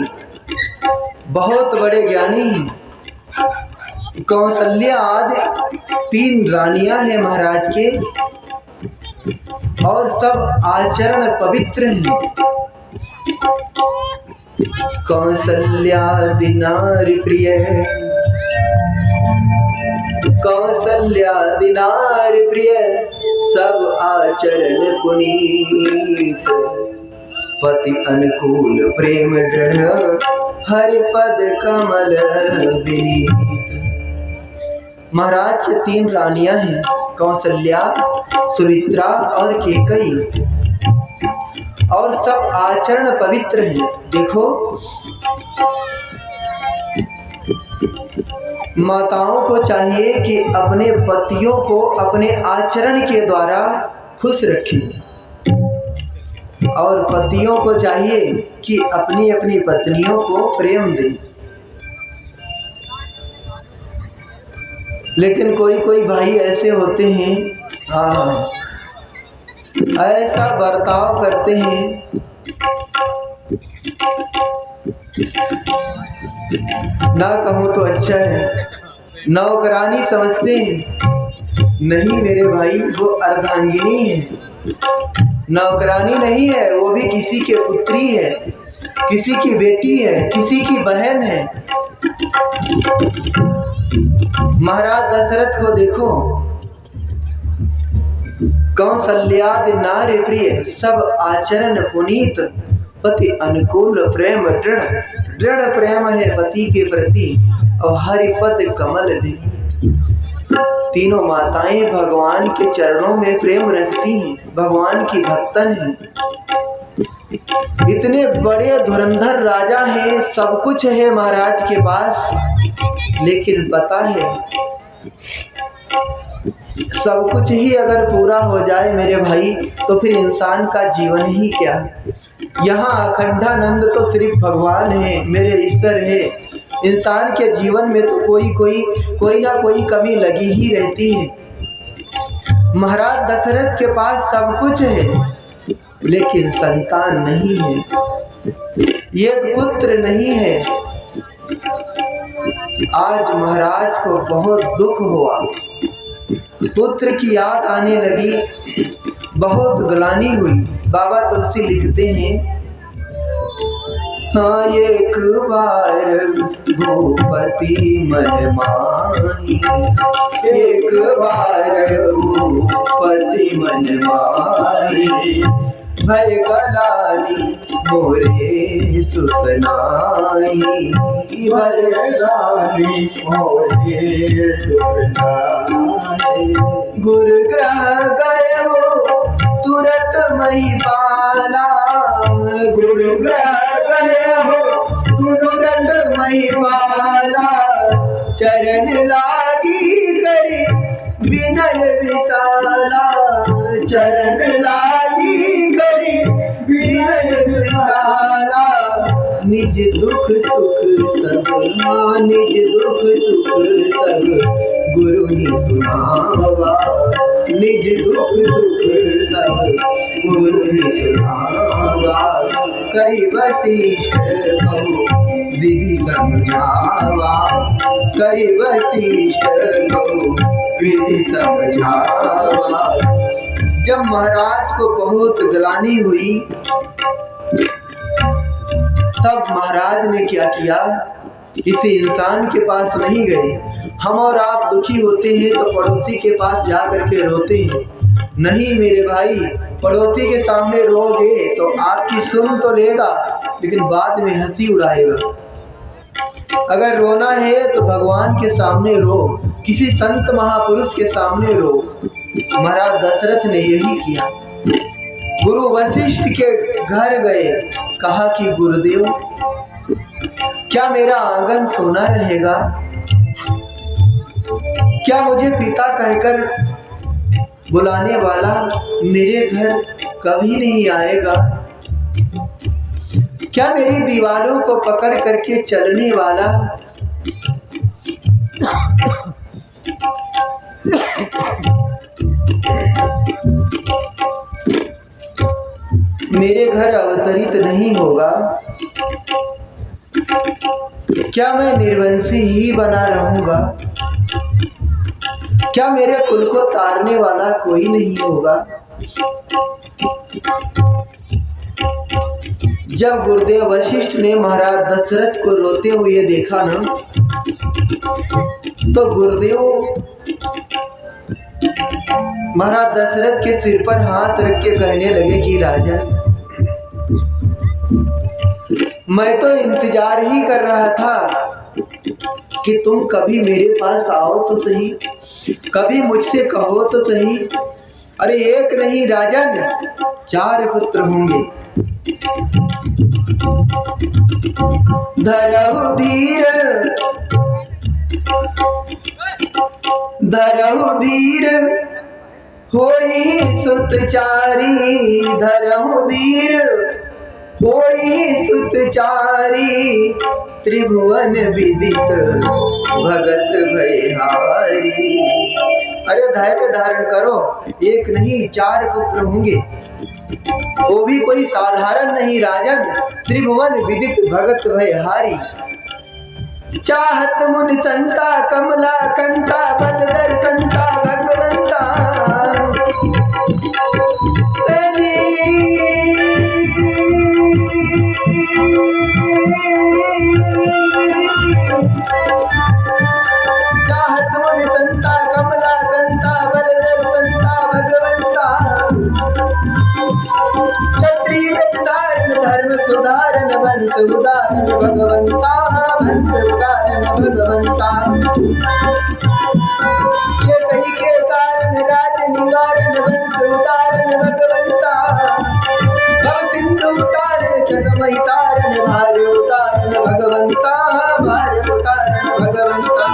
Speaker 1: बहुत बड़े ज्ञानी हैं। कौशल्या आदि 3 रानियां हैं महाराज के और सब आचरण पवित्र हैं। कौशल्यादि नारी प्रिय है, कौशल्यादि नारी प्रिय, सब आचरण पुनीत। पति अनुकूल प्रेम दृढ़, हरि पद कमल विनीत। महाराज के 3 रानियां हैं, कौशल्या, सुमित्रा और कैकेयी। और सब आचरण पवित्र हैं। देखो, माताओं को चाहिए कि अपने पतियों को अपने आचरण के द्वारा खुश रखें, और पतियों को चाहिए कि अपनी अपनी पत्नियों को प्रेम दें। लेकिन कोई कोई भाई ऐसे होते हैं, हाँ, ऐसा बर्ताव करते हैं, ना कहूँ तो अच्छा है, नौकरानी समझते हैं। नहीं मेरे भाई, वो अर्धांगिनी है, नौकरानी नहीं है, वो भी किसी के पुत्री है, किसी की बेटी है, किसी की बहन है। महाराज दशरथ को देखो, कौशल्यादि नारी प्रिय, सब आचरण पुनीत, पति अनुकूल प्रेम दृढ़, दृढ़ प्रेम है पति के प्रति, और हरिपद कमल दिनी। तीनों माताएं भगवान के चरणों में प्रेम रखती हैं, भगवान की भक्तन हैं। इतने बड़े धुरंधर राजा हैं, सब कुछ है महाराज के पास, लेकिन पता है सब कुछ ही अगर पूरा हो जाए मेरे भाई, तो फिर इंसान का जीवन ही क्या। यहाँ अखंडानंद तो सिर्फ भगवान है, मेरे ईश्वर है। इंसान के जीवन में तो कोई ना कोई कमी लगी ही रहती है। महाराज दशरथ के पास सब कुछ है, लेकिन संतान नहीं है, एक पुत्र नहीं है। आज महाराज को बहुत दुख हुआ, पुत्र की याद आने लगी, बहुत ग्लानि हुई। बाबा तुलसी लिखते हैं, हाँ एक बार भूपति मन माही, एक बार भूपति मन माही, भय गलानी मोरे सुतनाई, भय गलानी मोरे सुतनाई। गुरु ग्रह गए वो तुरत महिपाला, गुरु ग्रह गए हो तुरत महिपाला, चरण लागी करी विनय विशाला, चरण लागी करी विनय विशाला। निज दुख सुख सब, निज दुख सुख सब गुरु ही सुनावा, निज दुख सुख सब गुरु ही सुनावा। कही वशिष्ठ कहु विधि समझावा, कही वशिष्ठ कहु विधि समझावा। जब महाराज को बहुत ग्लानि हुई, तब महाराज ने क्या किया, किसी इंसान के पास नहीं गए। हम और आप दुखी होते हैं तो पड़ोसी के पास जा करके रोते हैं। नहीं मेरे भाई, पड़ोसी के सामने रोगे तो आपकी सुन तो लेगा, लेकिन बाद में हंसी उड़ाएगा। अगर रोना है तो भगवान के सामने रो, किसी संत महापुरुष के सामने रो। महाराज दशरथ ने यही किया। गुरु वशिष्ठ के घर गए, कहा कि गुरुदेव क्या मेरा आंगन सोना रहेगा, क्या मुझे पिता कहकर बुलाने वाला मेरे घर कभी नहीं आएगा, क्या मेरी दीवारों को पकड़ करके चलने वाला मेरे घर अवतरित नहीं होगा, क्या मैं निर्वंशी ही बना रहूंगा, क्या मेरे कुल को तारने वाला कोई नहीं होगा। जब गुरुदेव वशिष्ठ ने महाराज दशरथ को रोते हुए देखा ना, तो गुरुदेव महाराज दशरथ के सिर पर हाथ रख के कहने लगे कि राजन, मैं तो इंतजार ही कर रहा था कि तुम कभी मेरे पास आओ तो सही, कभी मुझसे कहो तो सही। अरे एक नहीं राजन, 4 पुत्र होंगे। धरहु धीर होई सुत चारी, धरहु धीर होई सुत चारी, त्रिभुवन विदित भगत भयहारी। अरे धैर्य धारण करो, एक नहीं 4 पुत्र होंगे, वो भी कोई साधारण नहीं राजन, त्रिभुवन विदित भगत भयहारी। चाहत मुनि संता कमला कंता, बलधर संता भगवंता, चाहत मुनि संता कमला कंता, बलधर संता भगवंता, क्षत्रिय व्रत धारण धर्म सुधारण, वंश उदाहरण भगवंता, वंश उदाहरण भगवंता। ये कही के कारण राज निवारण, वंश उदाहरण भगवंता, भव सिंधु उतारण जगमहि तारण, भार उतारण भगवंता, भार उतारण भगवंता,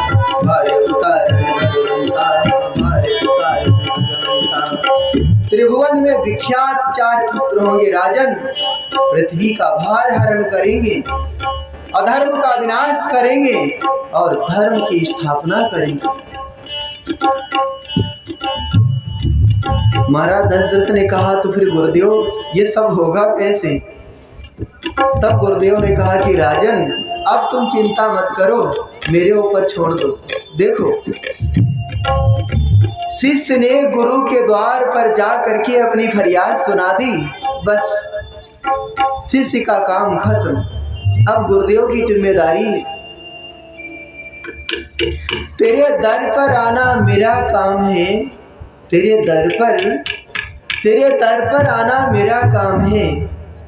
Speaker 1: भार उतारण भगवंता, भार उतारण भगवंता। त्रिभुवन में विख्यात 4 पुत्र होंगे राजन, पृथ्वी का भार हरण करेंगे, अधर्म का विनाश करेंगे और धर्म की स्थापना करेंगे। महाराज दशरथ ने कहा तो फिर गुरुदेव ये सब होगा कैसे? तब गुरुदेव ने कहा कि राजन अब तुम चिंता मत करो, मेरे ऊपर छोड़ दो। देखो, शिष्य ने गुरु के द्वार पर जा करके अपनी फरियाद सुना दी, बस शिष्य का काम खत्म। अब गुरुदेव की जिम्मेदारी है, तेरे दर पर आना मेरा काम है, तेरे दर पर आना मेरा काम है,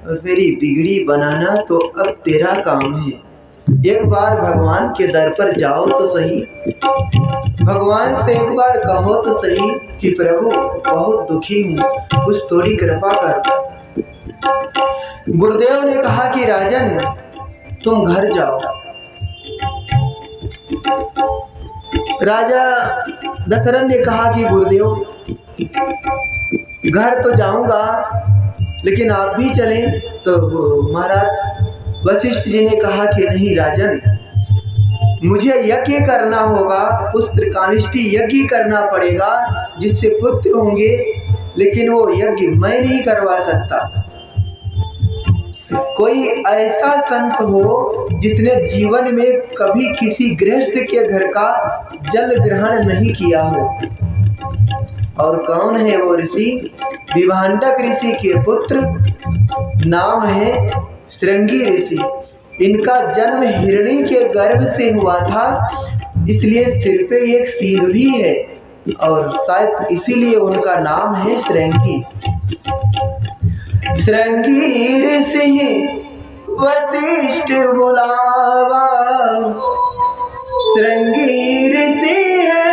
Speaker 1: और मेरी बिगड़ी बनाना तो अब तेरा काम है। एक बार भगवान के दर पर जाओ तो सही, भगवान से एक बार कहो तो सही कि प्रभु बहुत दुखी हूँ, कुछ थोड़ी कृपा करो। गुरुदेव ने कहा कि राजन तुम घर जाओ। राजा दशरथ ने कहा कि गुरुदेव घर तो जाऊंगा, लेकिन आप भी चलें। तो महाराज वशिष्ठ जी ने कहा कि नहीं राजन, मुझे यज्ञ करना होगा, पुत्र कामिष्टि यज्ञ करना पड़ेगा जिससे पुत्र होंगे, लेकिन वो यज्ञ मैं नहीं करवा सकता। कोई ऐसा संत हो जिसने जीवन में कभी किसी गृहस्थ के घर का जल ग्रहण नहीं किया हो। और कौन है वो ऋषि? विभांडक ऋषि के पुत्र, नाम है श्रृंगी ऋषि। इनका जन्म हिरणी के गर्भ से हुआ था, इसलिए सिर पे एक सींग भी है, और शायद इसीलिए उनका नाम है श्रृंगी। श्रृंगी ऋषि वशिष्ठ बुलावा, श्रृंगी ऋषि है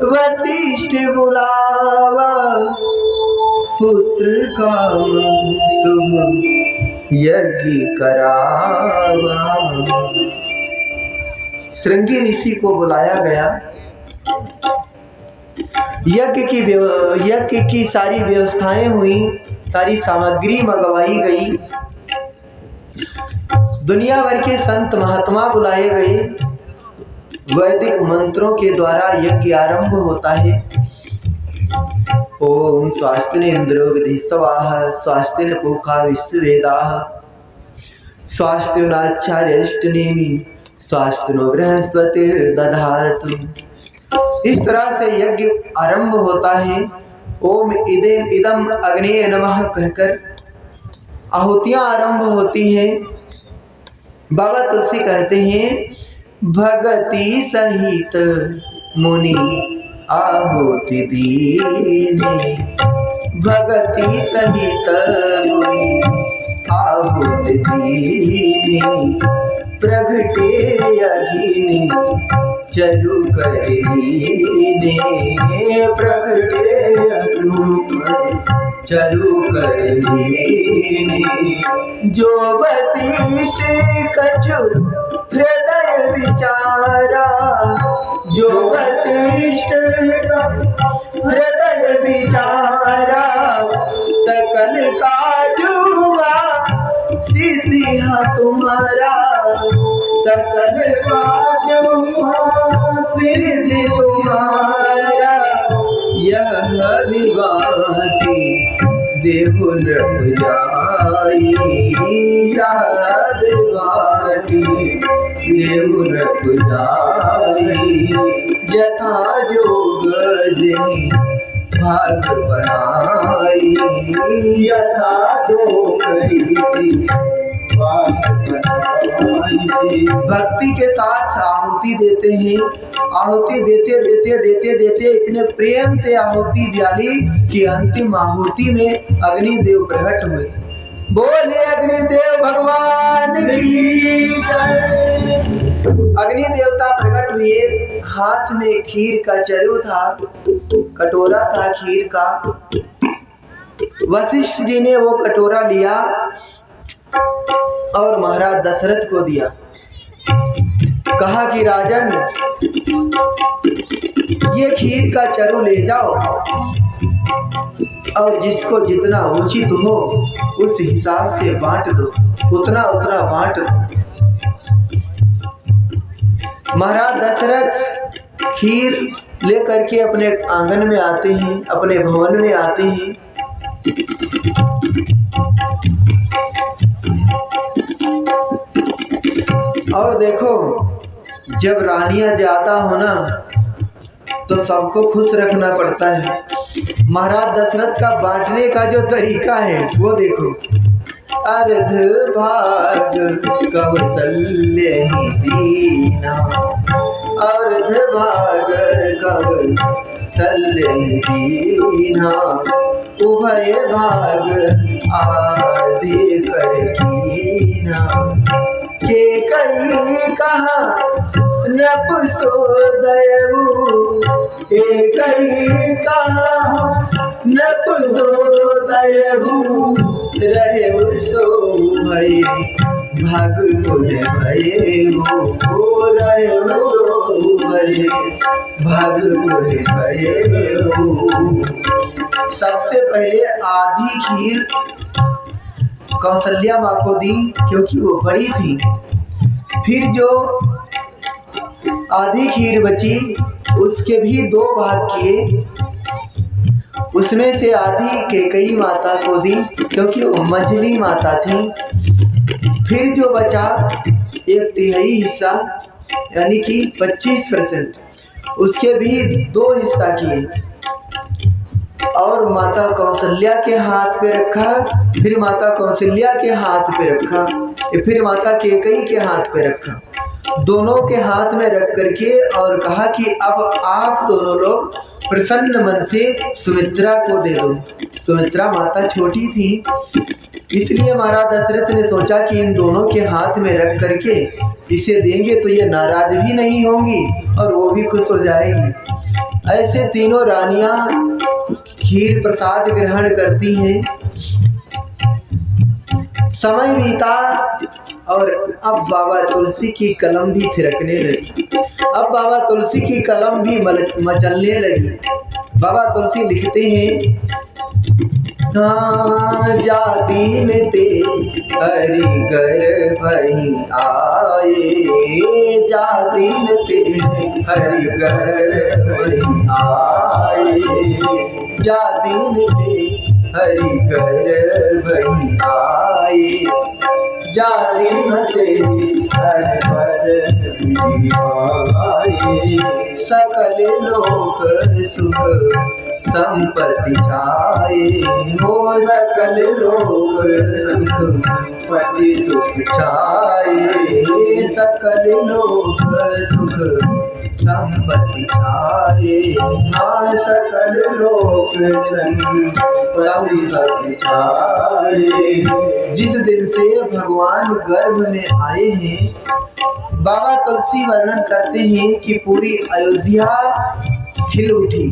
Speaker 1: वशिष्ठ बुलावा, पुत्र का शुभ यज्ञ करावा। श्रृंगी ऋषि को बुलाया गया, यज्ञ की सारी व्यवस्थाएं हुई, सारी सामग्री मंगवाई गई, दुनिया भर के संत महात्मा बुलाए गए, वैदिक मंत्रों के द्वारा यज्ञ आरंभ होता है। ओम स्वास्तिन इंद्रो विधि स्वाहा, स्वास्तिन पूखा विश्ववेदाः, स्वास्तिनाचार्यष्टनेमि, स्वास्तिनो बृहस्पतिर्दधातु। इस तरह से यज्ञ आरंभ होता है। ओम इदम अग्नेय नमः कहकर आहुतियां आरंभ होती हैं। बाबा तुलसी कहते हैं, भगति सहित मुनि आहुति दीने, भगति सहित मुनि आहुति दीने, प्रगटे अघिने चरु कर लीने, प्रगटे अघिने चरु कर लीनी। जो वशिष्ठ कछु हृदय विचारा, जो वशिष्ठ हृदय विचारा, सकल काजुआ सिद्धि तुम्हारा, सकल काजुआ सिद्धि तुम्हारा। यह विवाटी देहु लग जाई, यह विवाटी देहु लग जाई। यथा जोग जही भाग बनाई, यथा जोग भाग बनाई। भक्ति के साथ आहुति देते हैं। आहुति देते देते देते देते इतने प्रेम से आहुति डाली कि अंतिम आहुति में अग्निदेव प्रकट हुए। बोले अग्निदेव भगवान की। अग्नि देवता प्रकट हुए। हाथ में खीर का चरु था, कटोरा था खीर का। वशिष्ठ जी ने वो कटोरा लिया और महाराज दशरथ को दिया। कहा कि राजन, ये खीर का चरु ले जाओ और जिसको जितना उचित हो उस हिसाब से बांट दो, उतना उतना बांट दो। महाराज दशरथ खीर लेकर के अपने आंगन में आते हैं, अपने भवन में आते हैं। और देखो, जब रानियां ज्यादा हो ना तो सबको खुश रखना पड़ता है। महाराज दशरथ का बांटने का जो तरीका है वो देखो। अर्ध भाग कौसल्य ही दीना, अर्ध भाग कौसल्य ही दीना, उभय भाग आदि कर कीना। के कई कहा नपुंसोदयु, कई कहा नपुंसोदयु, रहे सो भय भाग मोहे भये हो, रहे सो भय भाग मोहे भये हो। सबसे पहले आधी खीर कौशल्या माँ को दी क्योंकि वो बड़ी थी। फिर जो आधी खीर बची उसके भी 2 भाग किए। उसमें से आधी कैकेयी माता को दी क्योंकि वो मंझली माता थी। फिर जो बचा 1/3 हिस्सा यानी कि 25% उसके भी 2 हिस्सा किए और माता कौशल्या के हाथ पे रखा, फिर माता कौशल्या के हाथ पे रखा, फिर माता कैकेयी के हाथ पे रखा। दोनों के हाथ में रख करके और कहा कि अब आप दोनों लोग प्रसन्न मन से सुमित्रा को दे दो। सुमित्रा माता छोटी थी, इसलिए महाराज दशरथ ने सोचा कि इन दोनों के हाथ में रख करके इसे देंगे तो ये नाराज भी नहीं होंगी और वो भी खुश हो जाएगी। ऐसे तीनों रानियां खीर प्रसाद ग्रहण करती हैं। समय बीता और अब बाबा तुलसी की कलम भी थिरकने लगी। अब बाबा तुलसी की कलम भी मचलने लगी। बाबा तुलसी लिखते हैं, जा दीन ते हरि गर्भहि आए, जा दीन ते हरि गर्भहि आए, जा दीन ते हरि गर्भहि आए, जा दीन ते हरि गर्भहि आए। सकल लोक सुख संपत्ति छाए, हो सकल लोक संपत्ति सुख छाए, सकल लोक सुख संपत्ति छाए, हाँ सकल लोक संपत्ति छाए। जिस दिन से भगवान गर्भ में आए हैं, बाबा तुलसी वर्णन करते हैं कि पूरी अयोध्या खिल उठी,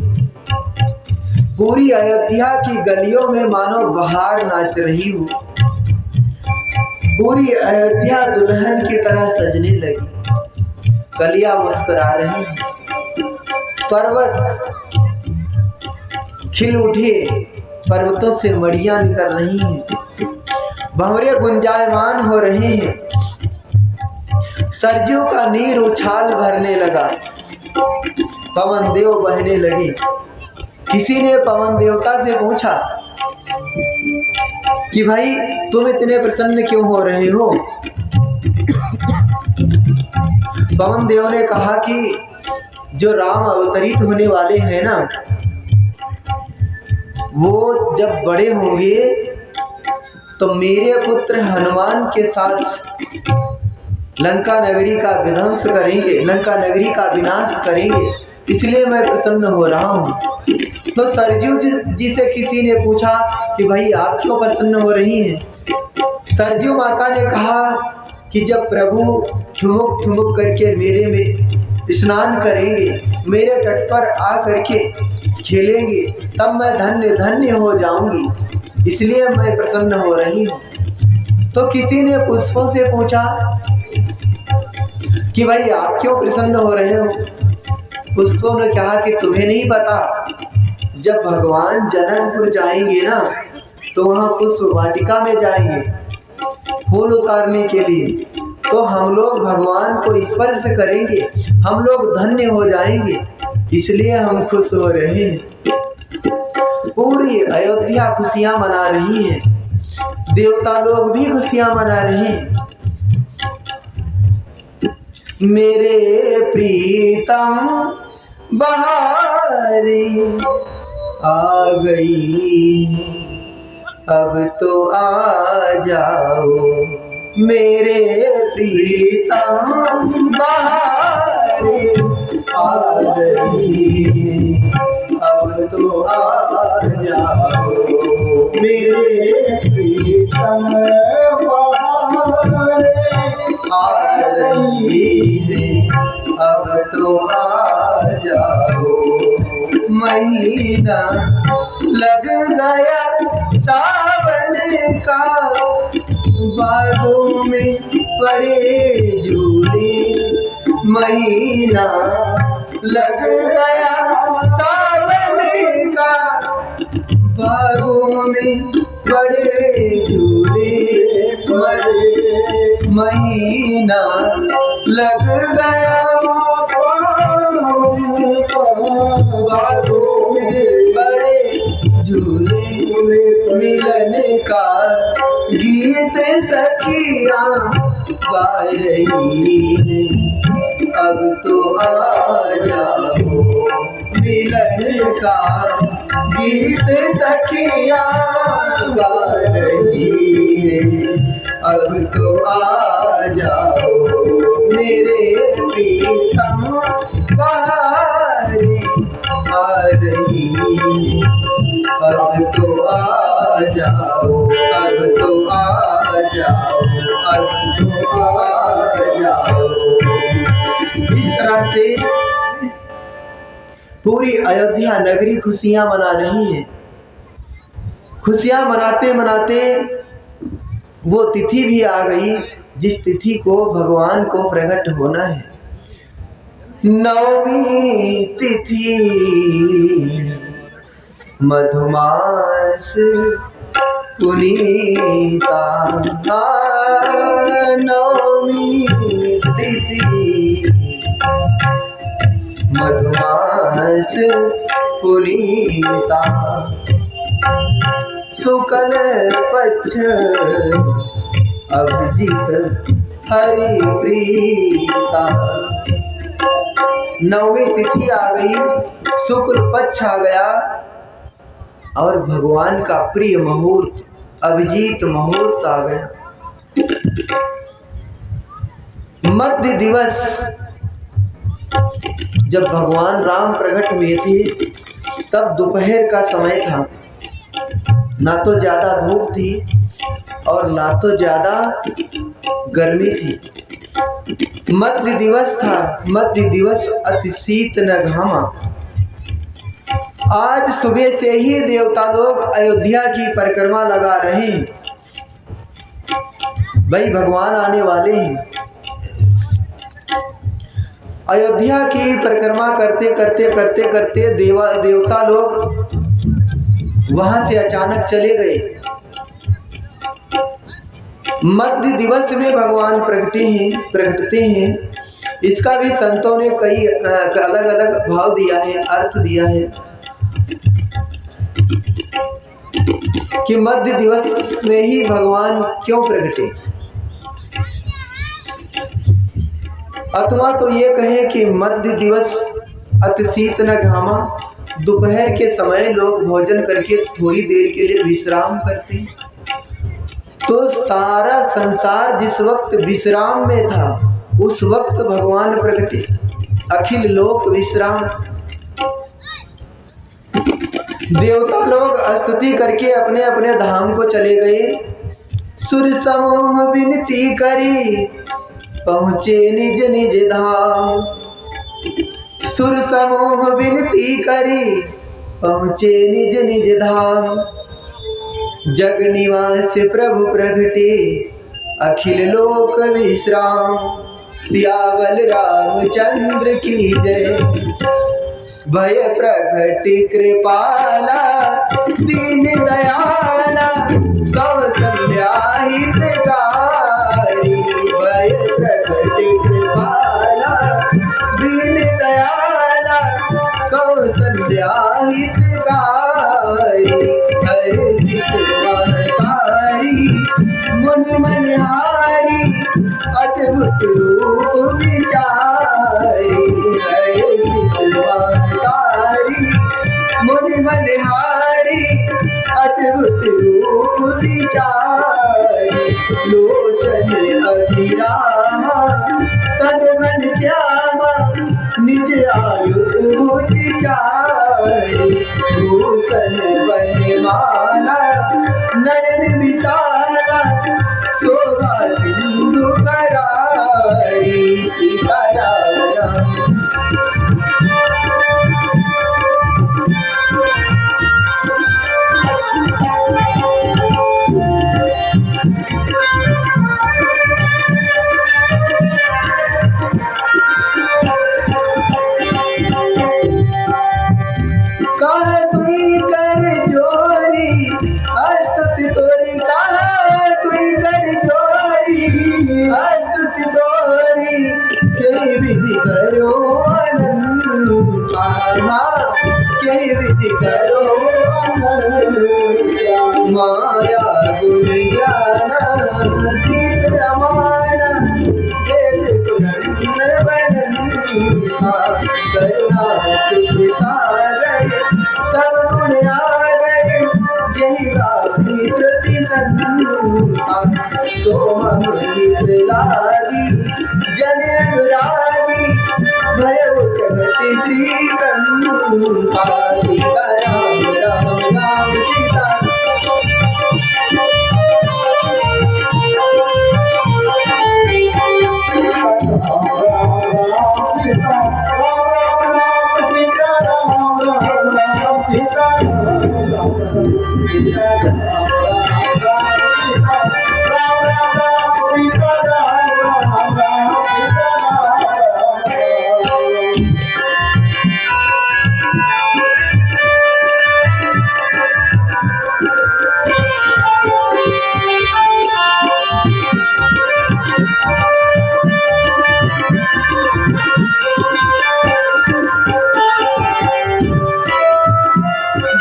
Speaker 1: पूरी अयोध्या की गलियों में मानो बहार नाच रही हो। पूरी अयोध्या दुल्हन की तरह सजने लगी, कलियां मुस्कुरा रही हैं, पर्वत खिल उठे, पर्वतों से मड़ियां निकल रही हैं, भंवरे गुंजायमान हो रहे हैं, सरजू का नीर उछाल भरने लगा, पवन देव बहने लगे। किसी ने पवन देवता से पूछा कि भाई तुम इतने प्रसन्न क्यों हो रहे हो? पवन देव ने कहा कि जो राम अवतरित होने वाले हैं ना, वो जब बड़े होंगे तो मेरे पुत्र हनुमान के साथ लंका नगरी का विध्वंस करेंगे, लंका नगरी का विनाश करेंगे, इसलिए मैं प्रसन्न हो रहा हूँ। तो सरजू जी से किसी ने पूछा कि भाई आप क्यों प्रसन्न हो रही हैं? सरजू माता ने कहा कि जब प्रभु ठुमुक ठुमुक करके मेरे में स्नान करेंगे, मेरे तट पर आ करके खेलेंगे, तब मैं धन्य धन्य हो जाऊंगी, इसलिए मैं प्रसन्न हो रही हूँ। तो किसी ने पुष्पों से पूछा कि भाई आप क्यों प्रसन्न हो रहे हो? पुष्पों ने कहा कि तुम्हें नहीं पता, जब भगवान जनकपुर जाएंगे ना तो वहाँ पुष्प वाटिका में जाएंगे फूल उतारने के लिए, तो हम लोग भगवान को स्पर्श करेंगे, हम लोग धन्य हो जाएंगे, इसलिए हम खुश हो रहे हैं। पूरी अयोध्या खुशियां मना रही है, देवता लोग भी खुशियां मना रहे हैं। मेरे प्रीतम बहारी आ गई, अब तो आ जाओ, मेरे प्रीतम बहारी आ गई, अब तो आ जाओ, मेरे प्रीतम बहारी आ रही है, अब तो आ जाओ। महीना लग गया सावन का, बागों में पड़े झूले, महीना लग गया सावन का, बागों में पड़े झूले, महीना लग गया बागों में बड़े झूले, मिलन का गीत सखियां गा रही है, अब तो आ जाओ, मिलन का गीत सखियां गा रही है, अब तो आ जाओ, मेरे प्रीतम बहारी आ रही है, अब तो आ जाओ, अब तो आ जाओ, अब तो आ जाओ। इस तरह से पूरी अयोध्या नगरी खुशियां मना रही है। खुशियां मनाते मनाते वो तिथि भी आ गई जिस तिथि को भगवान को प्रकट होना है। नवमी तिथि मधुमास पुनीता, नवमी तिथि मधुमास पुनीता, शुक्ल पक्ष अभिजित हरि प्रीता। नवमी तिथि आ गई, शुक्ल पक्ष आ गया और भगवान का प्रिय मुहूर्त, अभिजीत मुहूर्त आ गया। मध्य दिवस जब भगवान राम प्रकट हुए थे तब दोपहर का समय था, ना तो ज्यादा धूप थी और ना तो ज्यादा गर्मी थी। मध्य दिवस था, मध्य दिवस अति शीत न घामा। आज सुबह से ही देवता लोग अयोध्या की परिक्रमा लगा रहे हैं। भाई भगवान आने वाले हैं। अयोध्या की परिक्रमा करते करते करते करते देवता लोग वहां से अचानक चले गए। मध्य दिवस में भगवान प्रकटते हैं। इसका भी संतों ने कई अलग अलग भाव दिया है, अर्थ दिया है कि मध्य दिवस में ही भगवान क्यों प्रकटे। अथवा तो ये कहे कि मध्य दिवस अति शीत न घामा, दोपहर के समय लोग भोजन करके थोड़ी देर के लिए विश्राम करते हैं। तो सारा संसार जिस वक्त विश्राम में था उस वक्त भगवान प्रकटे, अखिल लोक विश्राम। देवता लोग स्तुति करके अपने अपने धाम को चले गए। सुर समूह विनती करी पहुँचे निज निज धाम। सुर समूह विनती करी पहुँचे निज निज धाम। जग निवास प्रभु प्रगटे अखिल लोक विश्राम। सियावल रामचंद्र की जय। भय प्रगट कृपाला दीन दयाला कौशल्या हितकारी। भय प्रगट कृपाला दीन दयाला कौशल्या हितकारी। हर्षित महतारी मुनि मनहारी अद्भुत रूप विचारी। हर्षित महतारी मुनि मनहारी अद्भुत रूप विचारी। लोचन अभिरामा तनु घन श्यामा निज आयुध भुज चारी। भूषण बनमाला नयन विशाला शोभा सिंधु करारी। सीताराम कहा तुई कर जोरी स्तुति तोरी। कहा तुई कर जोरी स्तुति तोरी। के विधि करो अनंत के विधि करो। माया गुण ज्ञान तीत अमान वेद पुराण बनंता। करुणा सुख सागर सब गुण आगर। जहि गावहि श्रुति संता। सोम हित लागी जन अनुरागी। भयो प्रगति श्रीकंता। सीता राम राम राम सीता।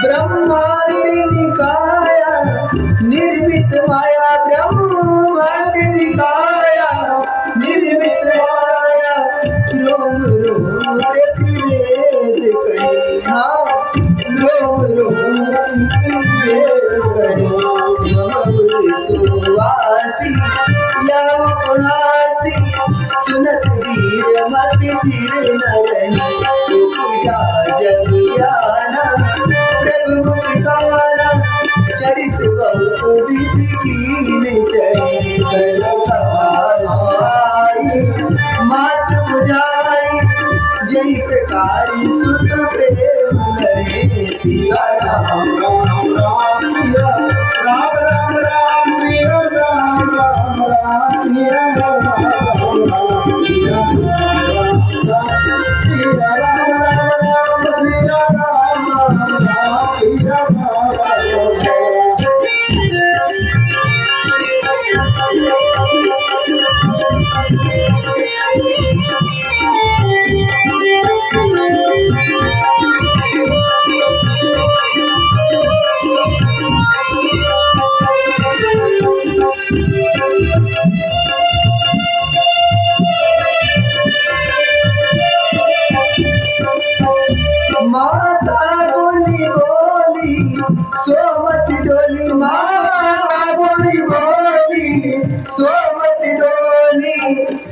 Speaker 1: ब्रह्मांड निकाया निर्मित माया। ब्रह्मांड निकाया निर्मित माया। रोम रोम प्रतिवेद कहे। हाँ रोम रोम वेद कहे। मम गुरु सुवासी या उपहासी। सुनत धीर मत धीर न रही। पूजा जब ज्ञाना प्रभु मुस्काना। चरित बहुत विधि कीन जय। कर कथा सहाई मात बुझाई। जय प्रकारी सुत प्रेम लहे।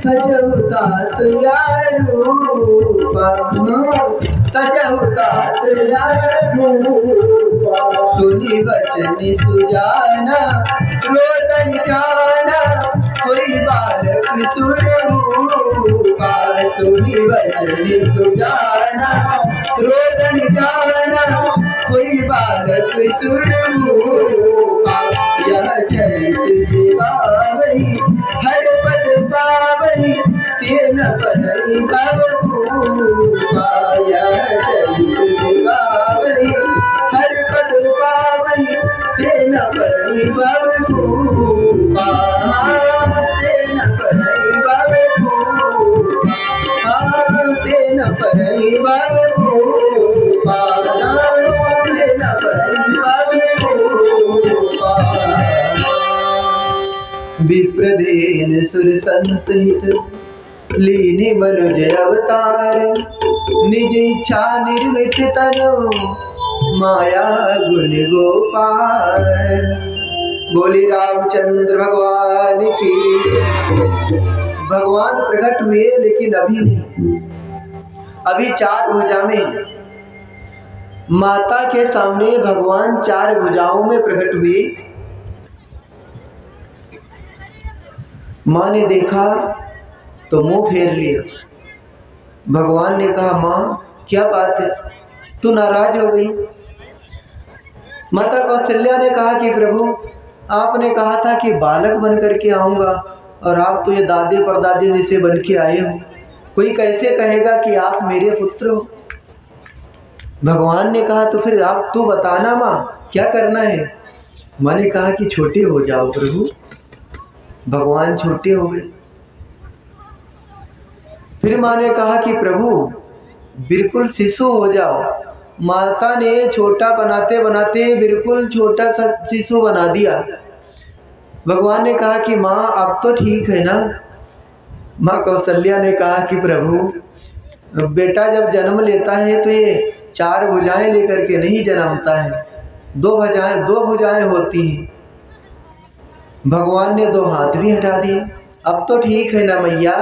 Speaker 1: तजहु तात यार रूपा, तजहु तात यार रूपा। सुनी बचन सुजाना रोदन जाना, कोई बालक सुरभूपा। सुनी बचन सुजाना रोदन जाना, कोई बालक सुरभूपा। यह चरित जे गावई हर पद पावई, तेन परई भव भूपा। यह चरित जे गावई हर पद पावई, तेन परई भव भूपा। तेन परई भव भूपा, तेन परई भव भूपा, तेन परई भव भूपा। विप्रधेन सुर संत हित, लीनि मनुज अवतार। निज इच्छा निर्मित तनु, माया गुण गोपाल। बोली रामचंद्र भगवान की। भगवान प्रकट हुए लेकिन अभी नहीं, अभी 4 भुजा में। माता के सामने भगवान 4 भुजाओं में प्रकट हुए। माँ ने देखा तो मुंह फेर लिया। भगवान ने कहा, माँ क्या बात है, तू नाराज हो गई? माता कौशल्या ने कहा कि प्रभु, आपने कहा था कि बालक बन करके आऊँगा, और आप तो ये दादे परदादे जैसे बन के आए हो। कोई कैसे कहेगा कि आप मेरे पुत्र हो? भगवान ने कहा, तो फिर आप तू बताना माँ, क्या करना है? माँ ने कहा कि छोटे हो जाओ प्रभु। भगवान छोटे हो गए। फिर माँ ने कहा कि प्रभु बिल्कुल शिशु हो जाओ। माता ने छोटा बनाते बनाते बिल्कुल छोटा सा शिशु बना दिया। भगवान ने कहा कि माँ अब तो ठीक है ना? माँ कौशल्या ने कहा कि प्रभु बेटा जब जन्म लेता है तो ये 4 भुजाएं लेकर के नहीं जन्मता है, 2 भुजाएं होती हैं। भगवान ने 2 हाथ भी हटा दिए। अब तो ठीक है ना मैया?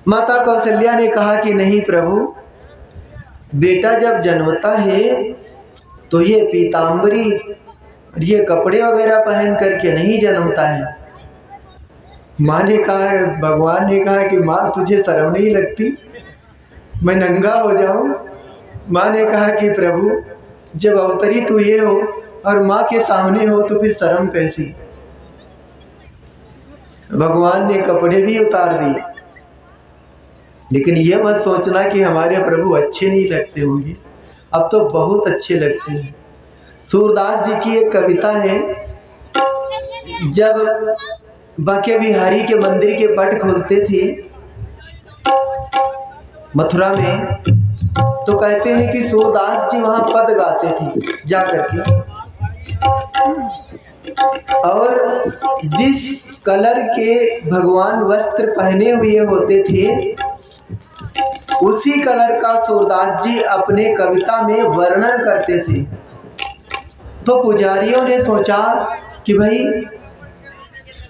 Speaker 1: माता कौशल्या ने कहा कि नहीं प्रभु, बेटा जब जन्मता है तो ये पीतांबरी, ये कपड़े वगैरह पहन करके नहीं जन्मता है। माँ ने कहा, भगवान ने कहा कि माँ तुझे शर्म नहीं लगती, मैं नंगा हो जाऊं? माँ ने कहा कि प्रभु जब अवतरी तू ये हो और माँ के सामने हो तो फिर शर्म कैसी? भगवान ने कपड़े भी उतार दिए। लेकिन ये मत सोचना कि हमारे प्रभु अच्छे नहीं लगते होंगे, अब तो बहुत अच्छे लगते हैं। सूरदास जी की एक कविता है, जब बांके बिहारी के मंदिर के पट खोलते थे मथुरा में, तो कहते हैं कि सूरदास जी वहाँ पद गाते थे जा करके, और जिस कलर के भगवान वस्त्र पहने हुए होते थे उसी कलर का सूरदास जी अपने कविता में वर्णन करते थे। तो पुजारियों ने सोचा कि भाई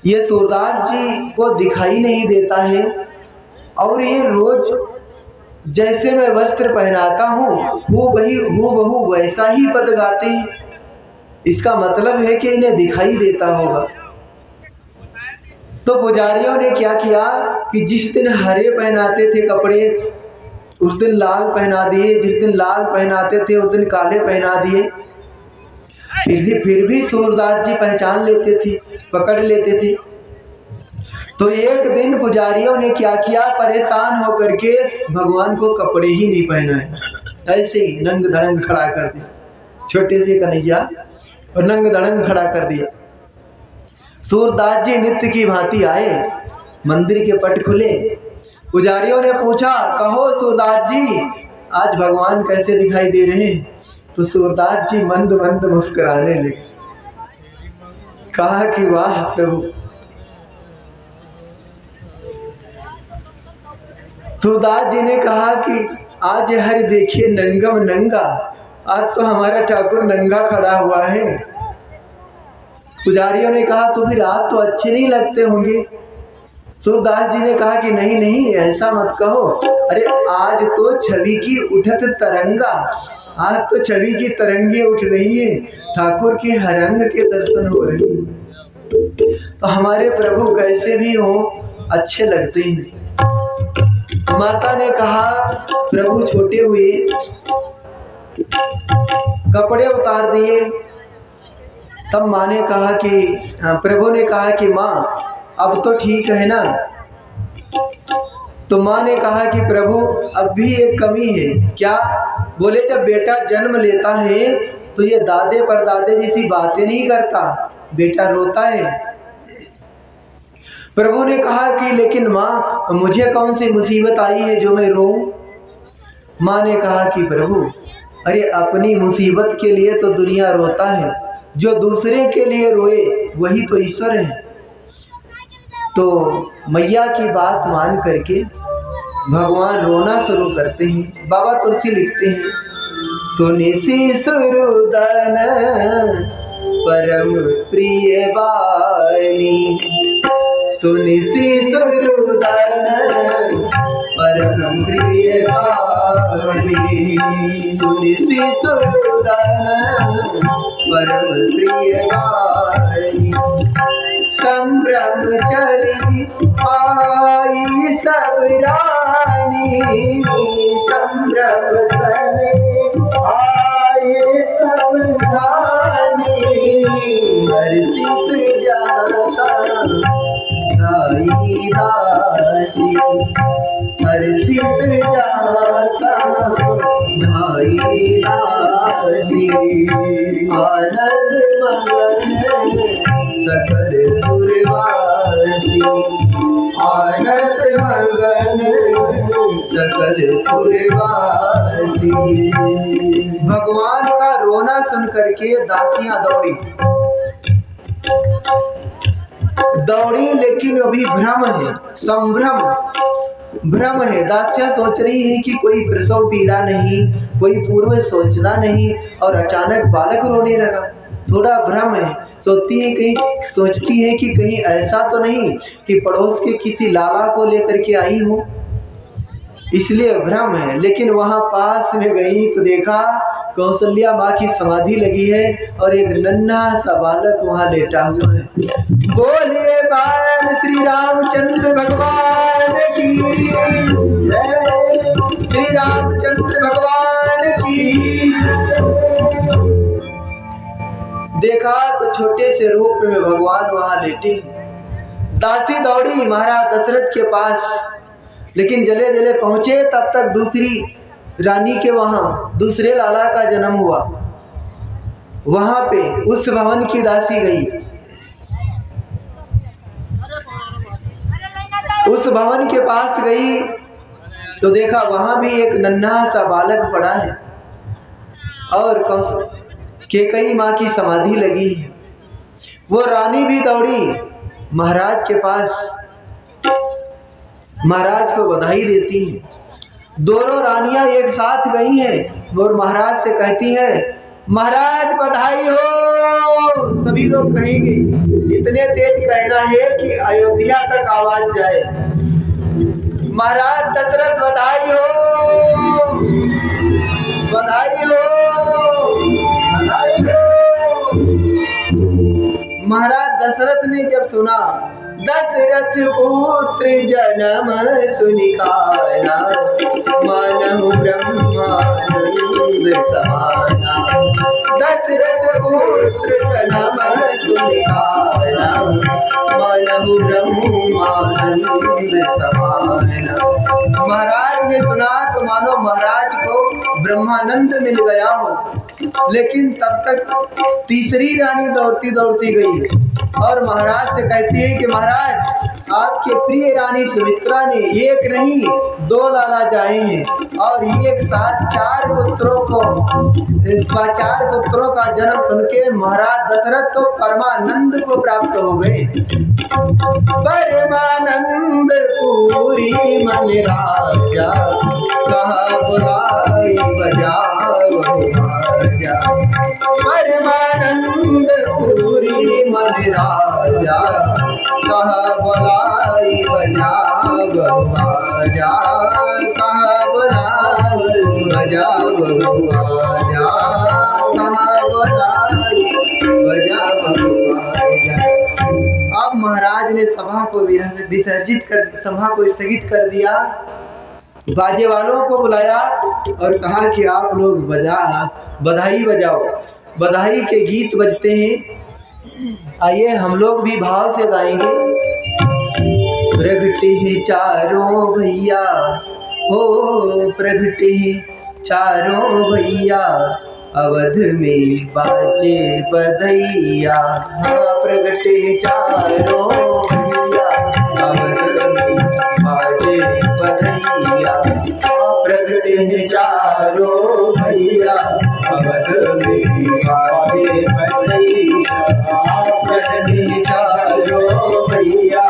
Speaker 1: ये सूरदास जी को दिखाई नहीं देता है और ये रोज जैसे मैं वस्त्र पहनाता हूँ वो बहू वैसा ही पद गाते हैं, इसका मतलब है कि इन्हें दिखाई देता होगा। तो पुजारियों ने क्या किया कि जिस दिन हरे पहनाते थे कपड़े उस दिन लाल पहना दिए, जिस दिन लाल पहनाते थे उस दिन काले पहना दिए। फिर भी सूरदास जी पहचान लेते थे, पकड़ लेते थे। तो एक दिन पुजारियों ने क्या किया, परेशान होकर के भगवान को कपड़े ही नहीं पहनाए, ऐसे ही नंग धड़ंग खड़ा कर दिया, छोटे से कन्हैया और नंग धड़ंग खड़ा कर दिया। सूरदास जी नित्य की भांति आए, मंदिर के पट खुले। पुजारियों ने पूछा, कहो सूरदास जी आज भगवान कैसे दिखाई दे रहे हैं? तो सूरदास जी मंद मंद मुस्कुराने लगे, कहा कि वाह प्रभु। सूरदास जी ने कहा कि आज हर देखिए नंगम नंगा, आज तो हमारा ठाकुर नंगा खड़ा हुआ है। पुजारियों ने कहा तो फिर आप तो अच्छे नहीं लगते होंगे। सूरदास जी ने कहा कि नहीं नहीं, ऐसा मत कहो। अरे आज तो छवि की उठत तरंगा, आज तो छवि की तरंगे उठ रही है, ठाकुर के हरंग के दर्शन हो रहे हैं। तो हमारे प्रभु कैसे भी हो अच्छे लगते हैं। माता ने कहा, प्रभु छोटे हुए, कपड़े उतार दिए। तब माँ ने कहा कि प्रभु ने कहा कि माँ अब तो ठीक है ना। तो माँ ने कहा कि प्रभु अब भी एक कमी है। क्या? बोले जब बेटा जन्म लेता है तो ये दादे परदादे जैसी बातें नहीं करता, बेटा रोता है। प्रभु ने कहा कि लेकिन माँ मुझे कौन सी मुसीबत आई है जो मैं रोऊं? माँ ने कहा कि प्रभु अरे अपनी मुसीबत के लिए तो दुनिया रोता है, जो दूसरे के लिए रोए वही तो ईश्वर है। तो मैया की बात मान करके भगवान रोना शुरू करते हैं। बाबा तुलसी लिखते हैं, सुनि शिशुरुदन परम प्रिय बानी, सुनि शिशुरुदन परम प्रिय बानी, सुनि शिशुरुदन परम प्रिय बानी, संभ्रम चली आई सब रानी, संभ्रम चली आई सब रानी, हर्षित जाता दाई दासी, हर्षित जाता दाई दासी, आनंद मगन सकल पुरवासी, आनंद मगन सकल पुरवासी। भगवान का रोना सुन करके दासियां दौड़ी, लेकिन अभी भ्रम है, संभ्रम भ्रम है। दासियां सोच रही है कि कोई प्रसव पीड़ा नहीं, कोई पूर्व सोचना नहीं, और अचानक बालक रोने लगा। थोड़ा भ्रम है, सोचती है कि कहीं ऐसा तो नहीं कि पड़ोस के किसी लाला को लेकर के आई हो, इसलिए भ्रम है। लेकिन वहां पास में गई तो देखा कौशल्या माँ की समाधि लगी है और एक नन्हा सा बालक वहां लेटा हुआ है। बोलिए बाल श्री रामचंद्र भगवान की, श्री रामचंद्र भगवान की। देखा तो छोटे से रूप में भगवान वहां लेटे। दासी दौड़ी महाराज दशरथ के पास, लेकिन जले जले पहुंचे तब तक दूसरी रानी के वहां दूसरे लाला का जन्म हुआ। वहां पे उस भवन की दासी गई, उस भवन के पास गई तो देखा वहां भी एक नन्हा सा बालक पड़ा है और कैकेयी माँ की समाधि लगी है। वो रानी भी दौड़ी महाराज के पास, महाराज को बधाई देती है। दोनों रानियां एक साथ गई हैं और महाराज से कहती है, महाराज बधाई हो। सभी लोग कहेंगे, इतने तेज कहना है कि अयोध्या तक आवाज जाए, महाराज दशरथ बधाई हो, बधाई हो, बधाई हो। महाराज दशरथ ने जब सुना, दशरथ पुत्र जन्म सुनिकाना, मानहु ब्रह्मानंद समाना, दशरथ पुत्र जन्म सुनिकाना, मानहु ब्रह्मानंद समाना। महाराज ने सुना तो मानो महाराज को ब्रह्मानंद मिल गया हो। लेकिन तब तक तीसरी रानी दौड़ती दौड़ती गई और महाराज से कहती है कि महाराज आपके प्रिय रानी सुमित्रा ने एक नहीं दो लाला जाए हैं और एक साथ चार पुत्रों का जन्म सुन के महाराज दशरथ तो परमानंद को प्राप्त हो गए। परमानंद पूरी मन राजा, कहा बुलाई बजाओ राजा, परमानंद पूरी मन राजा, कहा बुलाई बजा बहुआ जा, कहा बुलाई बजा बहुआ जा, कहा बुलाई बजा बहुआ जा। अब महाराज ने सभा को विसर्जित कर, सभा को स्थगित कर दिया, बाजे वालों को बुलाया और कहा कि आप लोग बधाई बजाओ। बधाई के गीत बजते हैं, आइए हम लोग भी भाव से गाएंगे। प्रगटे हैं चारों भैया हो, प्रगटे हैं चारों भैया, अवध में बाजे बधैया। हाँ प्रगटे हैं चारों भैया, अवध में बाजे बधैया। प्रगटे हैं चारों भैया, अवध में बाजे बधैया। जननी चारों भैया,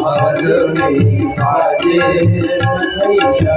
Speaker 1: अवध में बाजे बधैया।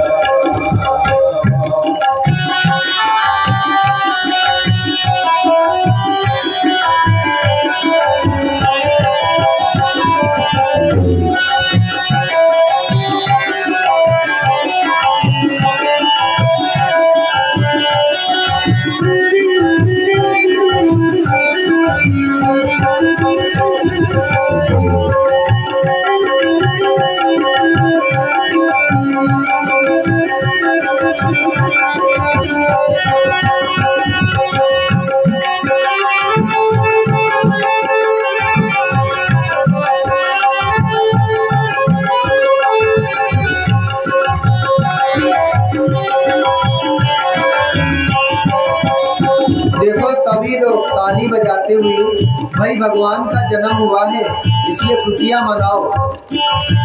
Speaker 1: सभी लोग ताली बजाते हुए, भाई भगवान का जन्म हुआ है इसलिए खुशियां मनाओ,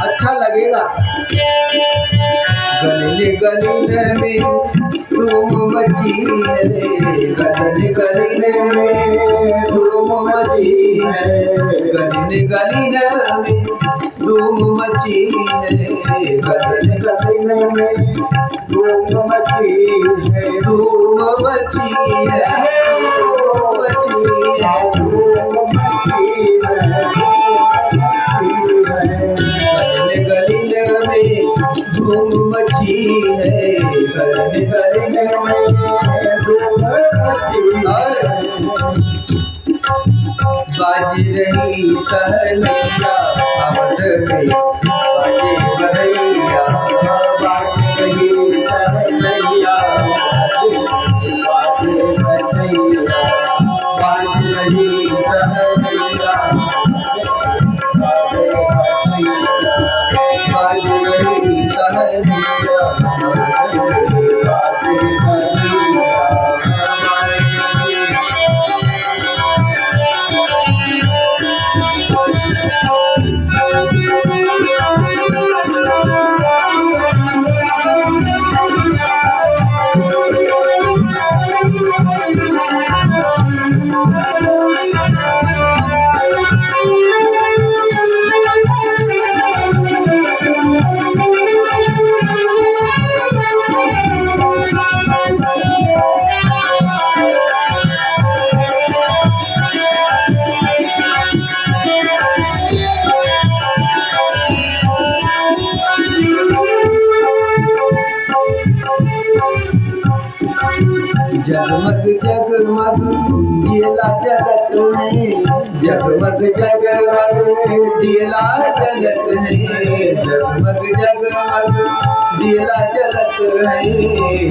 Speaker 1: अच्छा लगेगा। गले गले में धूम मची है, गले गले में धूम मची है, गले गले में धूम मची है, गले गले में धूम मची है, धूम मची है, धूम मची है, गले गले में धूम मची है, गले गले में धूम और बाज रही सहनैया, अवध में बाजे बधैया। बाज रही सहनैया, बाजे बधैया। बाज रही सहनैया, बाज रही सहनैया, बाजे बधैया। जगमग जगमग दियला जलत है, जगमग जगमग दियला जलत है, जगमग जगमग दियला जलत है,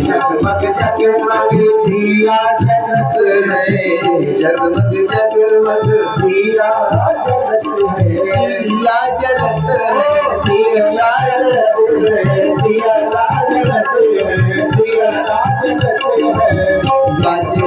Speaker 1: जगमग जगमग दिया जलत है, जगमग जगमग दिया जलत है, दिया जलत है, दिया जलत है, दिया जलत है। बाजे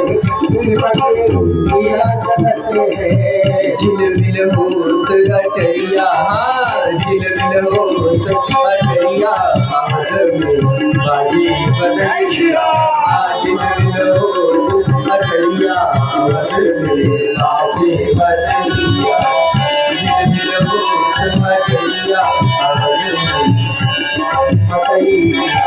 Speaker 1: झिलमिल होत अटरिया, हाँ झिलमिल होत अटरिया, अवध में बाजे बधैया। हाँ झिलमिल होत अटरिया, अवध में बाजे बधैया। झिलमिल होत अटरिया, अवध में बधैया।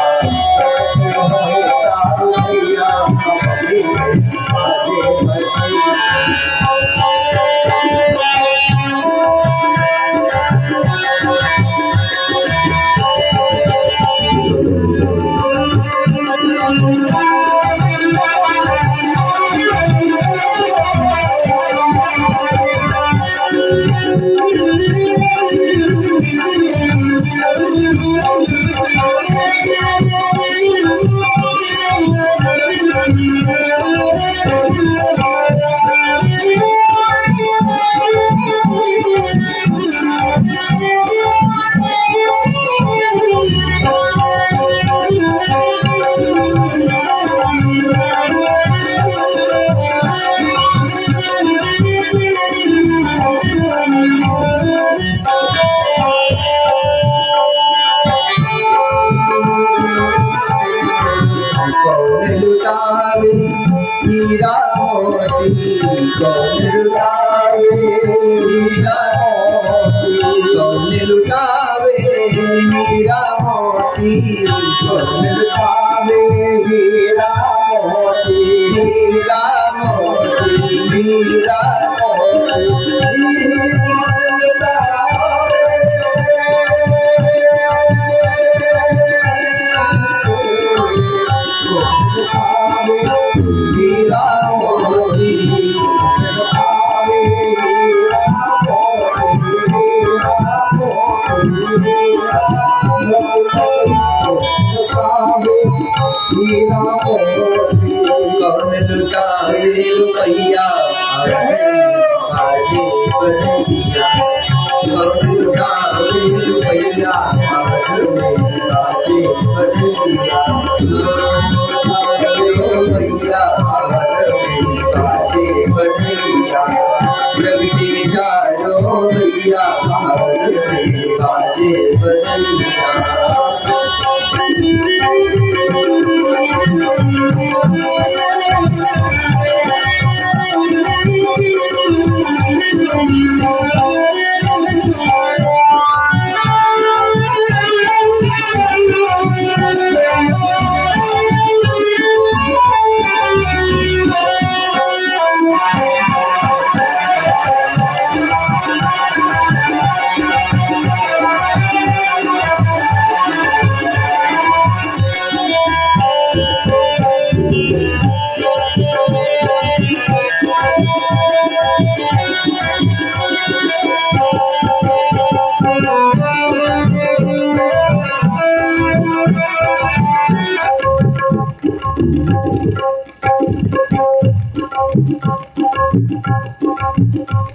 Speaker 1: हीरा मोती कौन लुटावे, हीरा कौन लुटावे, हीरा मोती कौन लुटावे, हीरा मोती, हीरा मोती, हीरा कौन लुटावे रुपैया बाजे बधैया, कौन लुटावे रुपैया बाजे बधैया, भैया बाजे बधैया, प्रगति विचारो भैया बाजे बधैया।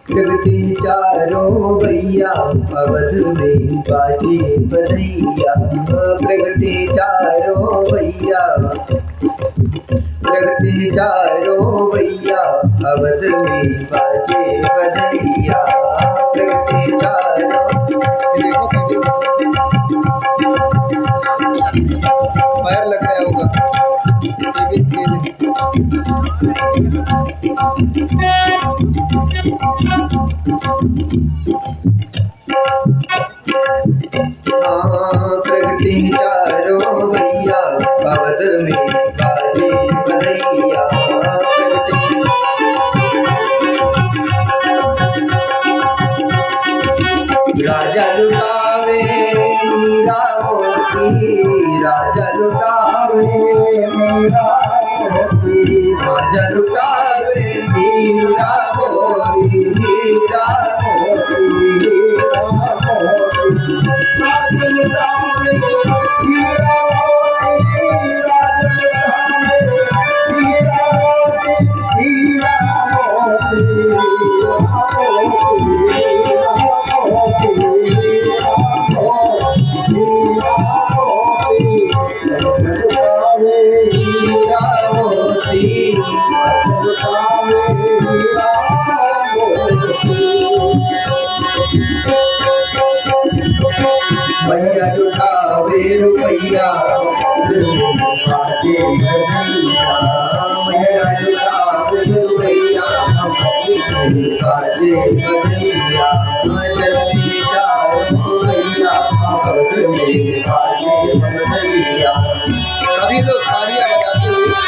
Speaker 1: प्रगति चारों भैया अवध में बाजे बधैया, प्रगति चारों भैया, प्रगति चारों भैया अवध में बाजे बधैया, प्रगति चारों। देखो पैर लग गया होगा। प्रगति चारों भैया अवध में बाजे बधैया, प्रगति राजा लुटावे हीरा मोती, राजा लुटावे हीरा मोती, राजा लुटावे हीरा मोती, हीरा मोती, भैया लुटावे रुपैया बाजे बधैया, भैया लुटावे रुपैया बाजे बधैया, चलती चारों भैया अवध में बाजे बधैया। सभी लोग तालियां बजाते हुए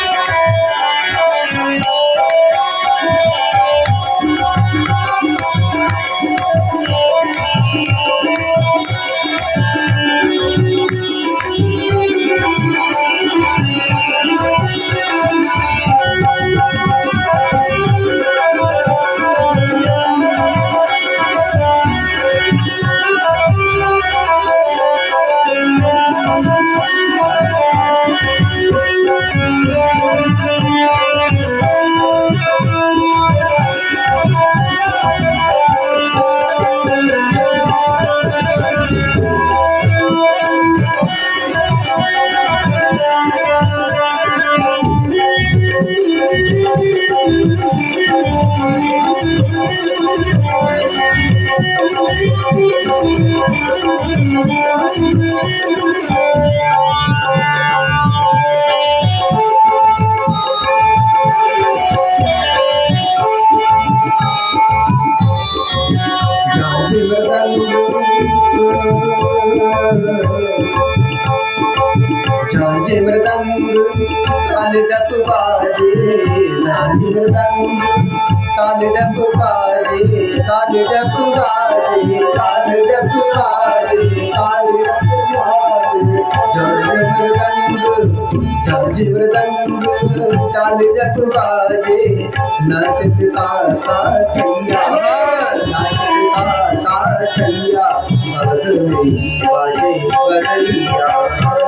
Speaker 1: ताल डप बाजे, झांझ मृदंग, ताल डप बाजे, ताल डप बाजे, ताल डप बाजे, ताल डप बाजे, झांझ मृदंग, झांझ मृदंग, ताल डप बाजे, नाचत ताता थैया, नाचत ताता थैया, मगध में बाजे बधैया,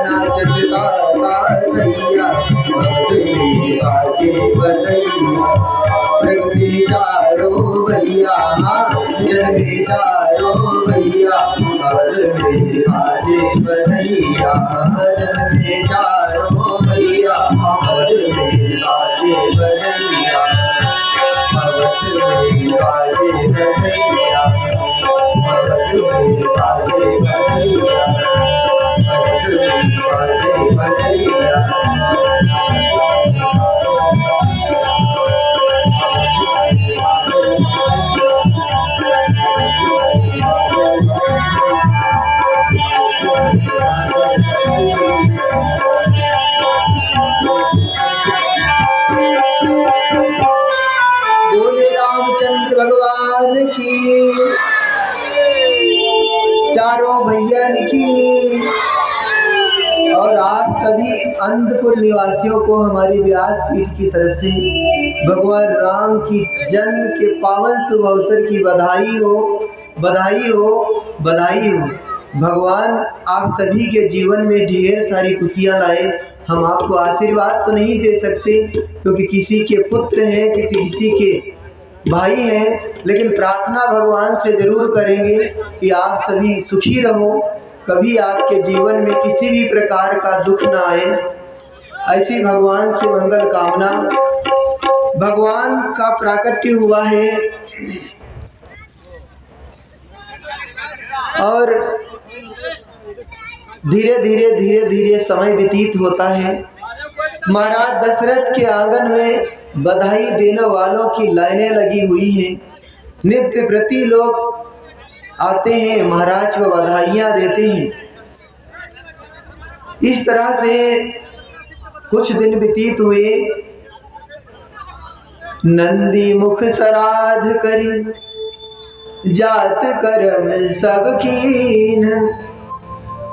Speaker 1: नाचत ताता थैया, मगध में बाजे बधैया। प्रगटे चारों भैया, जन्मे चारों भैया, मगध में बाजे बधैया, जन्मे चारों भैया, मगध में बाजे बधैया, मगध में बाजे बधैया, मगध में बाजे बधैया, मगध में बाजे बधैया। बोले रामचंद्र भगवान की, चारों भैयन की, और आप सभी अंधपुर निवासियों को हमारी व्यास पीठ की तरफ से भगवान राम की जन्म के पावन शुभ अवसर की बधाई हो, बधाई हो, बधाई हो। भगवान आप सभी के जीवन में ढेर सारी खुशियाँ लाए। हम आपको आशीर्वाद तो नहीं दे सकते क्योंकि किसी के पुत्र हैं, किसी के भाई हैं, लेकिन प्रार्थना भगवान से जरूर करेंगे कि आप सभी सुखी रहो, कभी आपके जीवन में किसी भी प्रकार का दुख ना आए। ऐसी भगवान से मंगल कामना। भगवान का प्राकट्य हुआ है और धीरे धीरे समय व्यतीत होता है। महाराज दशरथ के आंगन में बधाई देने वालों की लाइनें लगी हुई हैं। नित्य प्रति लोग आते हैं, महाराज को बधाइयाँ देते हैं। इस तरह से कुछ दिन व्यतीत हुए। नंदी मुख श्राद्ध करी, जात कर्म सब कीन,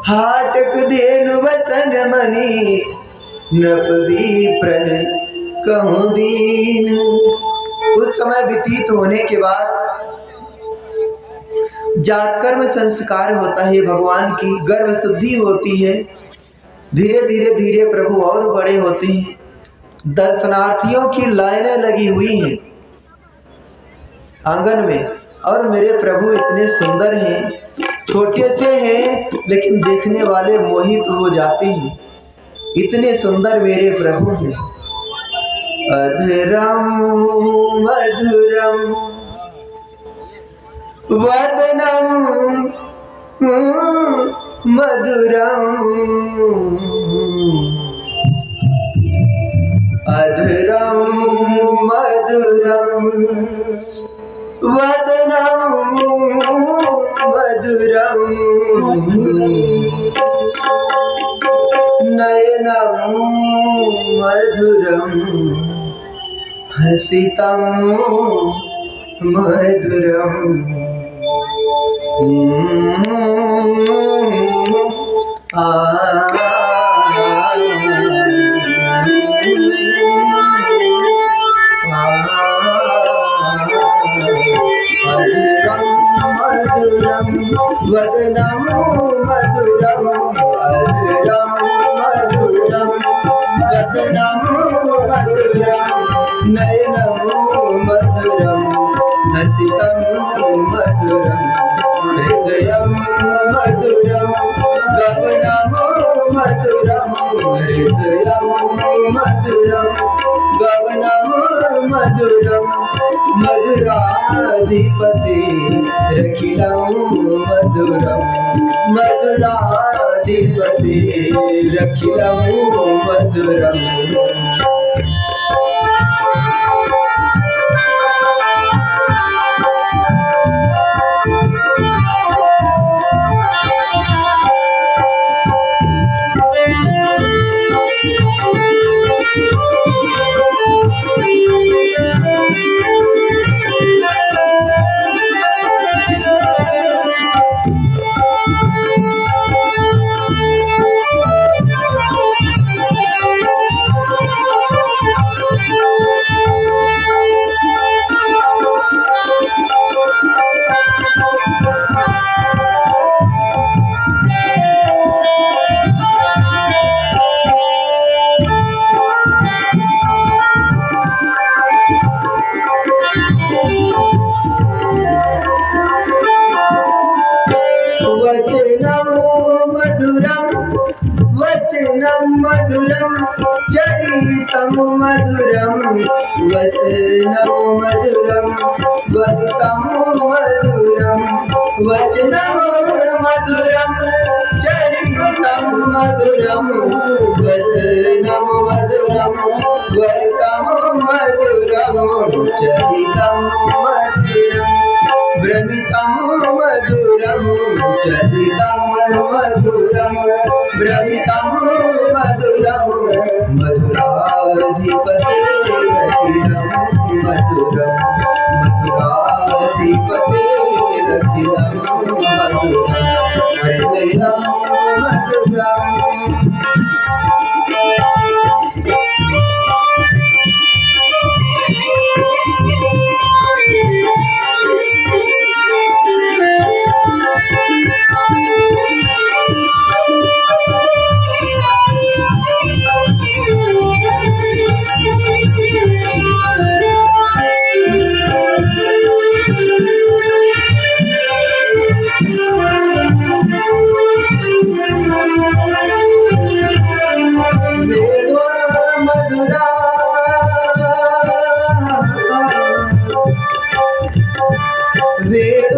Speaker 1: हाटक धेनु बसन मनी, नृप विप्रन कहूँ दीन। उस समय व्यतीत होने के बाद जात कर्म संस्कार होता है, भगवान की गर्भ शुद्धि होती है। धीरे धीरे प्रभु और बड़े होते हैं। दर्शनार्थियों की लाइनें लगी हुई हैं आंगन में, और मेरे प्रभु इतने सुंदर हैं, छोटे से हैं लेकिन देखने वाले मोहित हो जाते हैं। इतने सुंदर मेरे प्रभु हैं। अधरम मधुरम वदनम मधुरम, अधरम मधुरम वदनम मधुरम, नयनम मधुरम हसितम मधुरम। मधुरम वदनम मधुरम, अधरम मधुरम वदनम मधुरम, नयनम मधुरम हसितम मधुरम, हृदयम मधुरम गगनम मधुरम, हृदयम मधुरम गगनम मधुरम, मधुराधिपति रखिलम मधुरम, मधुराधिपति रखिलम मधुरम। वचनं मधुरं वचनं मधुरं चरितं मधुरं वसनं मधुरं वलितं मधुरं वचनं मधुरं चरितं मधुरं वसनं मधुरं वलितं मधुरं चरितं मधुरं भ्रमितं मधुरं चरितं मधुरं भ्रमितं मधुरं मधुराधिपतेरखिलं मधुरं मधुराधिपतेरखिलं मधुरं हृदयं मधुरम्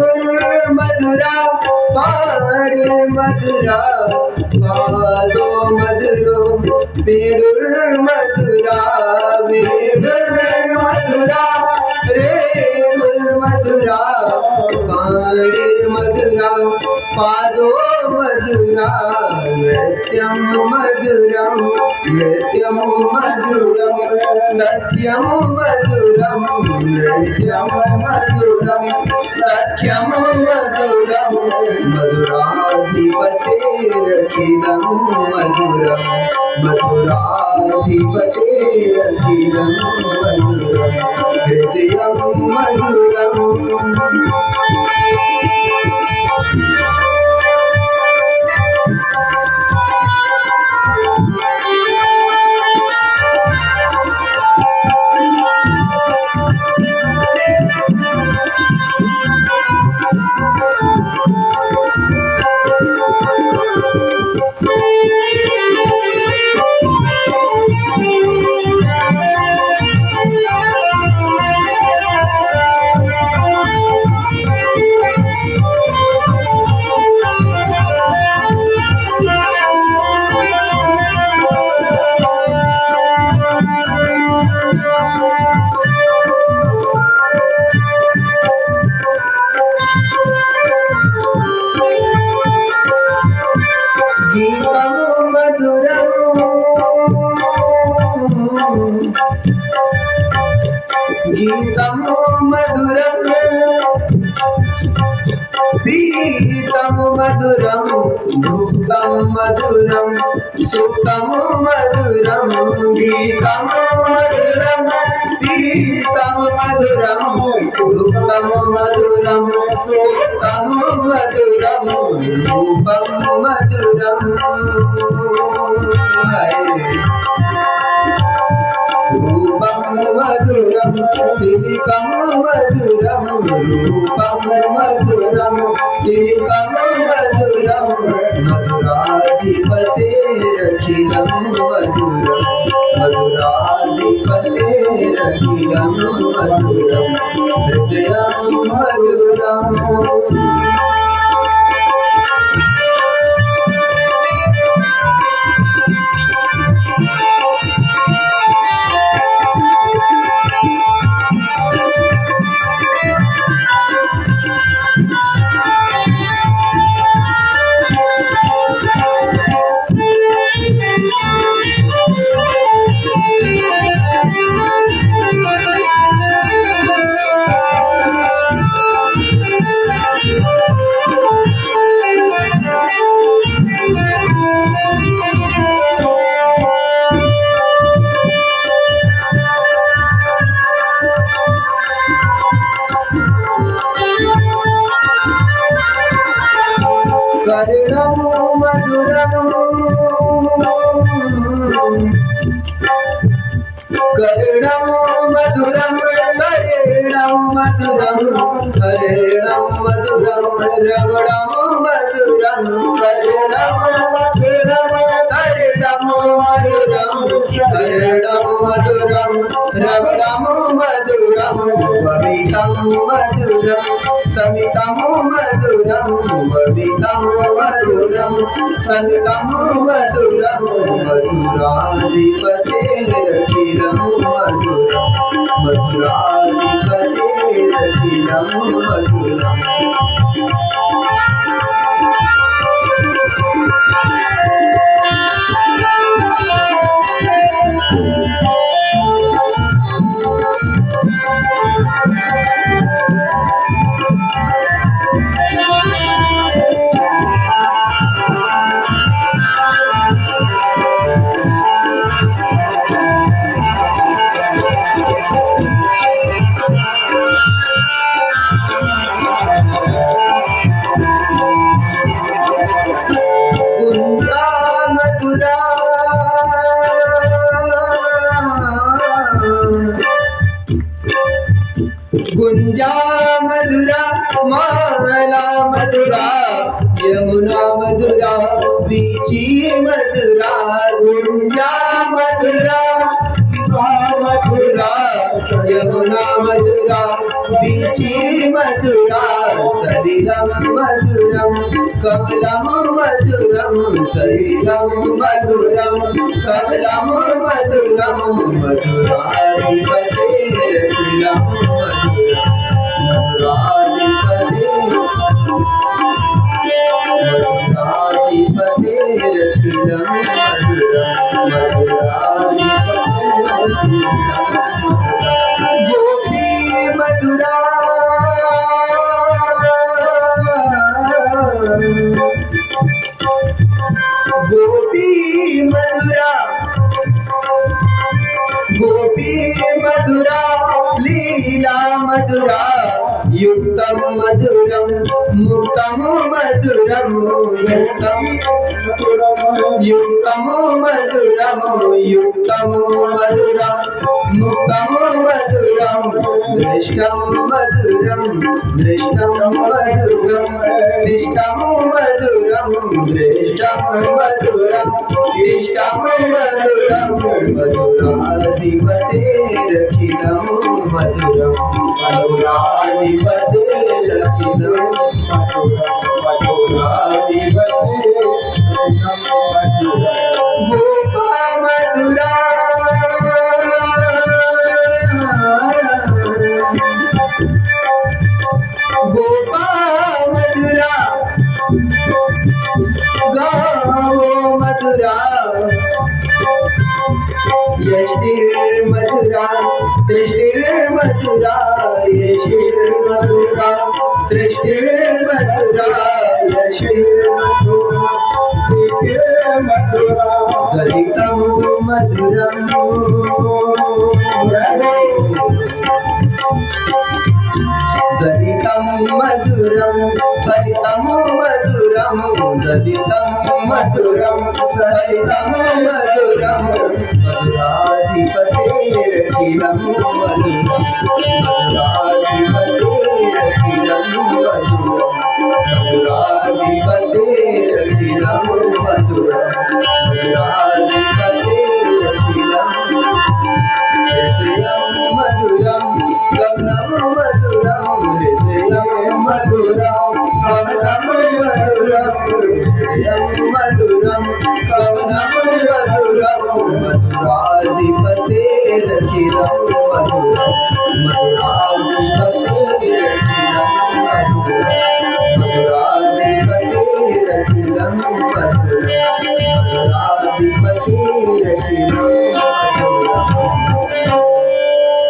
Speaker 1: वेणुर्मधुरा पाणिर्मधुरा पादो मधुरो वेणुर्मधुरा वेणुर्मधुरा रेणुर्मधुरा पाणिर्मधुरा पादो मधुरा नृत्यं मधुरं नृत्यं मधुरं सत्यं मधुरं नृत्यं मधुरं सख्यं मधुरं मधुराधिपतेरखिलं मधुरं मधुराधिपतेरखिलं मधुरं हृदयं मधुरम् गीतं मधुरं गीतं मधुरं प्रीतं मधुरं भुक्तं मधुरं सुप्तं मधुरं गीतं मधुरं प्रीतं मधुरं भुक्तं मधुरं सुप्तं मधुरं रूपं मधुरं रूपं मधुरं तिलकं मधुरं रूपं मधुरं तिलकं मधुरं मधुराधिपतेरखिलं मधुरं मधुराधिपतेरखिलं मधुरं हृदयं मधुरम् कर्णं मधुरं कर्णं मधुरं कर्णं मधुरं कर्णं मधुरं रमणं मधुरं कर्णं मधुरं कर्णं मधुरं रमणं मधुरं वमितं मधुरं समितं मधुरं वमितं मधुरं समितं मधुरं मधुराधिपतेरखिलं मधुरं मधुराधिपतेरखिलं मधुरम्। गुंजा मधुरा माला मधुरा यमुना मधुरा वीची मधुरा गुंजा मधुरा मधुरा यमुना मधुरा वीची मधुरा सलिलं मधुरं कमलं मधुरं सलिलं मधुरं कमलं मधुरं मधुराधिपतेरखिलं मधुरं मधुराधिपतेरखिलं मधुरं गोपी मधुरा गोपी मधुरा गोपी मधुरा लीला मधुरा युक्तं मधुरं मुक्तं मधुरं युक्तं मधुरं युक्तं मधुरं मुक्तं मधुरं दृष्टं मधुरं शिष्टं मधुरं दृष्टं मधुरं शिष्टं मधुरं मधुराधिपतेरखिलं मधुरं मधुराधिपतेरखिलं गोपा मधुरा गोपा मधुरा गावो मधुरा यष्टिर्मधुरा सृष्टिर्मधुरा यष्टिर्मधुरा सृष्टिर्मधुरा यष्टिर्मधुरा गलितं मधुरं दलितं मधुरं फलितं मधुरं दलितं मधुरं फलितं मधुरं मधुराधिपतेरखिलं मधुरं मधुराधिपतेरखिलं मधुरं मधुराधिपतेरखिलं मधुरं मधुराधिपतेरखिलं हृदयं मधुरं गमनं मधुरं हृदयं मधुरं गमनं मधुरं हृदयं मधुरं गमनं मधुरं मधुराधिपतेरखिलं मधुरं मधुराधिपतेरखिलं मधुरं मधुराधिपतेरखिलं मधुरं मधुराधिपतेरखिलं मधुरं।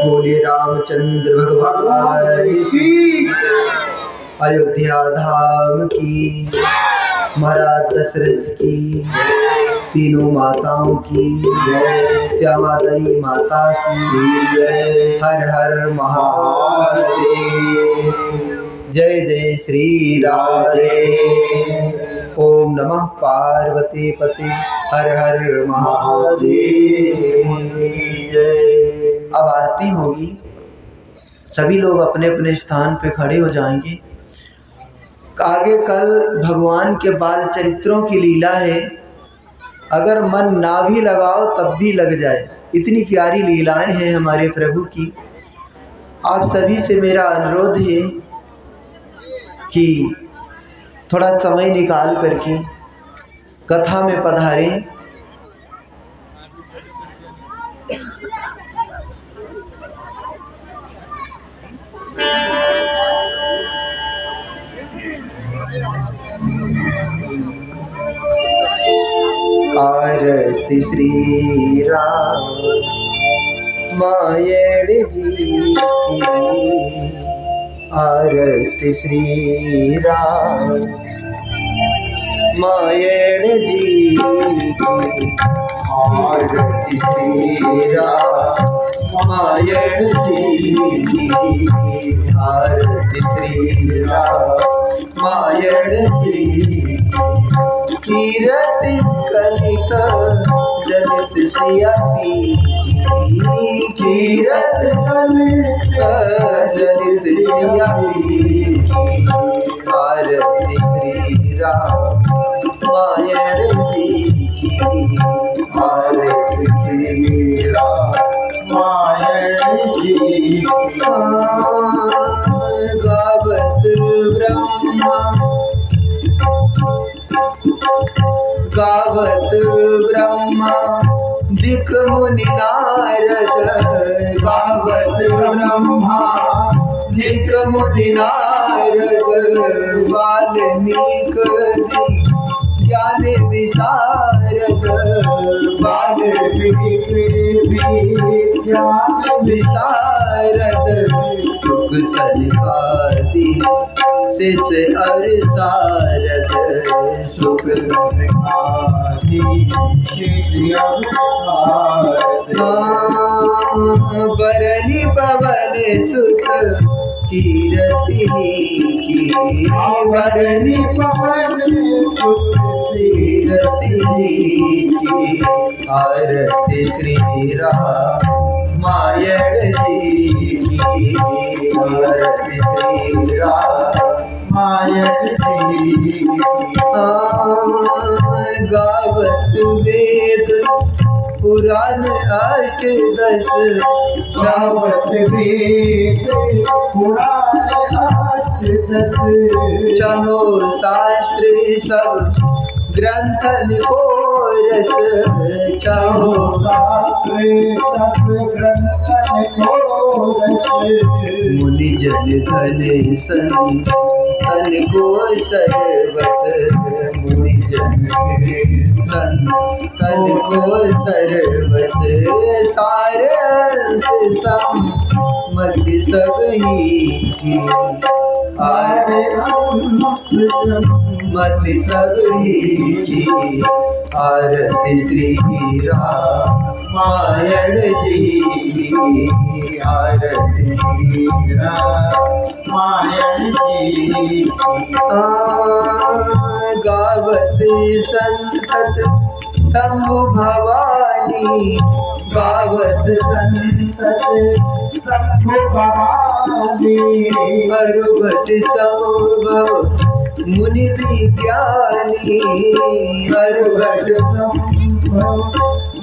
Speaker 1: बोले रामचंद्र भगवान की, अयोध्या धाम की, महाराज दशरथ की, तीनों माताओं की, श्यामा देवी माता की, हर हर महादेव। जय जय श्री राधे। ओम नमः पार्वती पति हर हर महादेव। अब आरती होगी, सभी लोग अपने अपने स्थान पे खड़े हो जाएंगे। आगे कल भगवान के बाल चरित्रों की लीला है, अगर मन ना भी लगाओ तब भी लग जाए, इतनी प्यारी लीलाएं हैं हमारे प्रभु की। आप सभी से मेरा अनुरोध है कि थोड़ा समय निकाल करके कथा में पधारें। आरती श्री राम मायड़ जी की, आरती श्री राम मायड़ जी की, आरती श्री राम मायड़ जी की, आरती श्री राम मायड़ जी। कीरति कलित जनित सिया पीकी, कीरत जनित सिया पीकी, आरती श्री राम मायड़ जी की, आरती श्री राम मायड़ जी। गावत ब्रह्मा गावत ब्रह्मा दिक मुनि नारद, गावत ब्रह्मा दिक मुनि नारद, वाल्मीकि ज्ञान विशारद, वाल्मीकि ज्ञान विशारद, सुख सनकादि शेष अर सारद, सुख सनकादि बरनी पवन सुत कीरतिनी की, बरनी पवन सुत कीरतिनी की, आरती श्री राम मायड़ जी की, आरती श्री राम मायड़ जी। गावत वेद पुराण 8 10, गावत वेद पुराण 8 10, चाहो शास्त्र सब ग्रंथन को रस, चाहो शास्त्र सब ग्रंथन को रस, मुनि जन धन सन तन को सर्वस, मुनि जन सन तन को सर्वस, सारंस सम्मति सब ही की, मति सब ही की, आरती श्री राम मायड़ जी की, आरती श्री राम मायड़ जी। गावत संतत शंभु भवानी, गावत संतत शंभु भवानी, अरुघट समभव मुनि विज्ञानी, अरुघट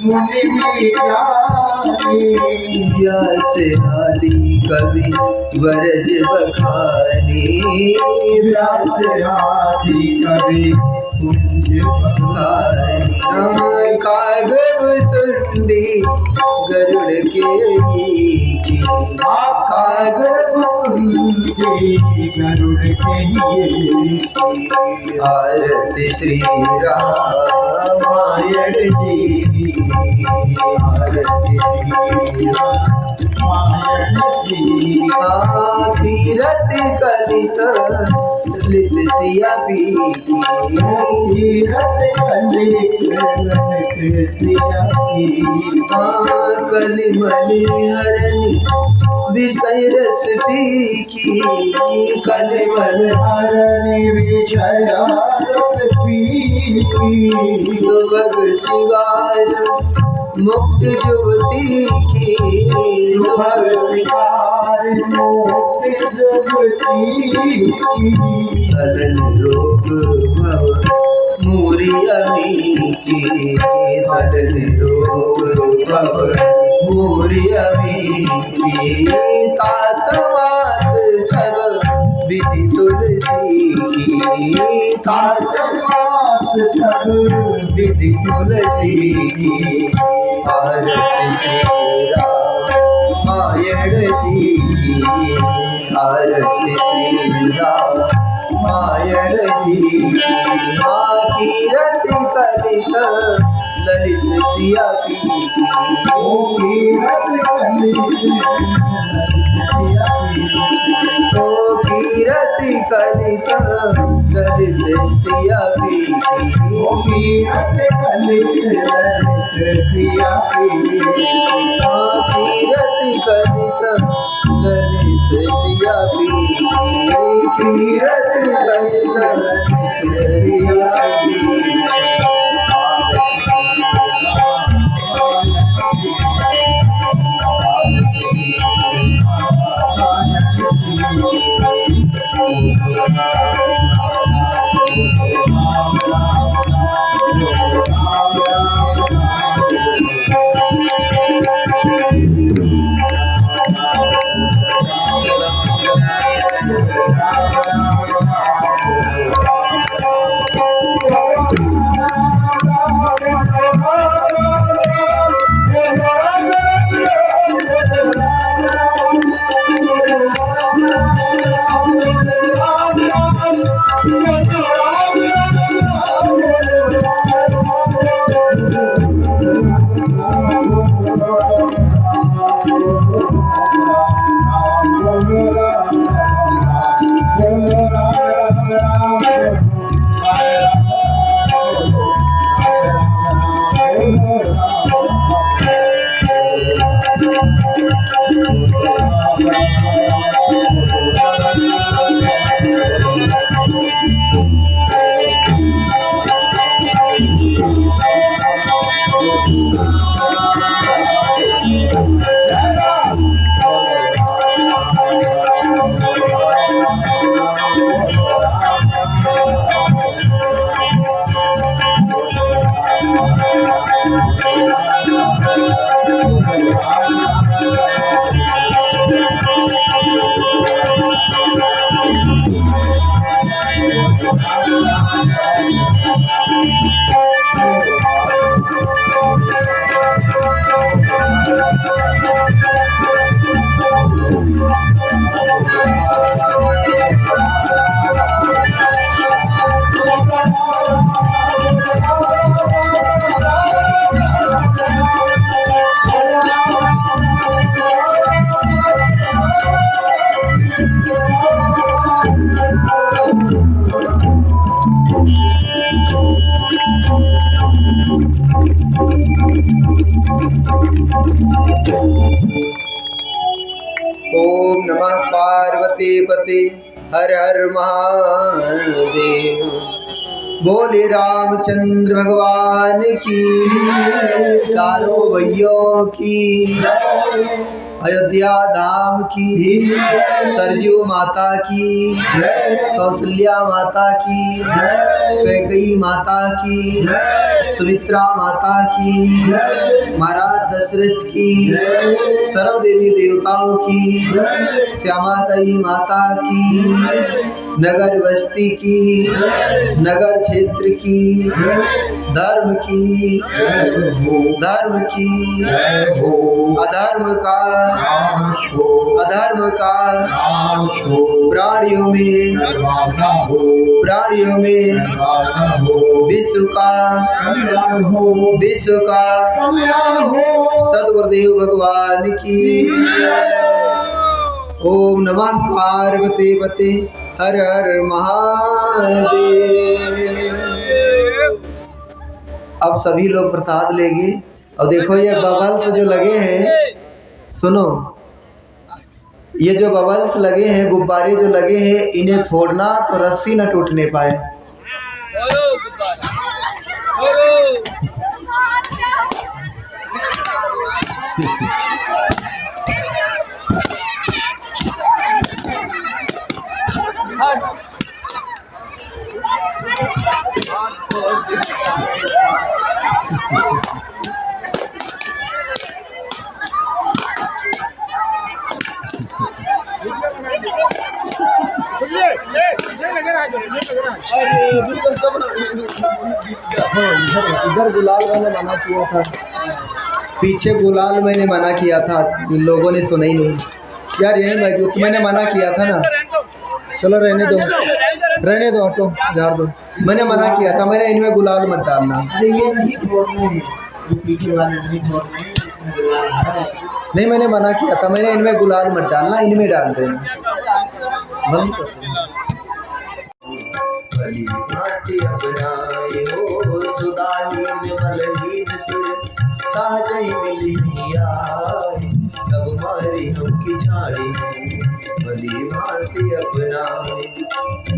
Speaker 1: मुनि विज्ञानी, व्यास आदि कवि वरज बखानी, व्यास आदि कवि कागब सुंडी गरुड़ के, कागब गरुड़ के, आरती श्री राम मायड़ जी, आरती श्री राम मायड़ जी। तीरथ कलित ललित सिया पीकी, तीरथ कलित ललित सिया पीकी, कलिमलि हरनि विषय रस फीकी, कलमल सुभग सिंगार मुक्त युवती की, सुभग तलन रोग भव मोरी अमी की, तलन रोग भव मोरी अमी की, तात मात सब विधि तुलसी की, तात मात सब विधि तुलसी की, आरती श्री रामायण जी की, आरती श्री रामायण जी की, माँ कीरत कलित ललित सिया पी, तो कीरत कलित ललित सिया पी, कीरत कलित ललित सिया पी, कीरत कलित सिया पी। ओम नमः पार्वती पते हर हर महादेव। बोले रामचंद्र भगवान की, चारों भैयों की, अयोध्या धाम की, सरयू माता की, कौशल्या माता की, कैकेयी माता की, सुमित्रा माता की, महाराज दशरथ की, सर्व देवी देवताओं की, श्यामाताई माता की, नगर बस्ती की, नगर क्षेत्र की, धर्म की, अधर्म का प्राणियों में विश्व का सद्गुरुदेव भगवान की। ओम नमः पार्वती पते हर हर महादेव। अब सभी लोग प्रसाद लेंगे और देखो ये बबल्स जो लगे हैं, सुनो ये जो बबल्स लगे हैं, गुब्बारे जो लगे हैं, इन्हें फोड़ना तो रस्सी न टूटने पाए। इधर गुलाल मैंने मना किया था, पीछे गुलाल मैंने मना किया था, इन लोगों ने सुना ही नहीं। यार यही मैं तो मैंने मना किया था ना। चलो रहने दो ऑटो जार दो। मैंने मना किया था, मैंने इनमें गुलाल मत डालना। नहीं मैंने मना किया था, मैंने इनमें गुलाल मत डालना, इनमें डाल देना। बंद कर भली भांति अपनाए हो सुदाहीन बलहीन सुर सहजई मिली आए तब मारी हम की झाड़ी भली भांति अपनाए।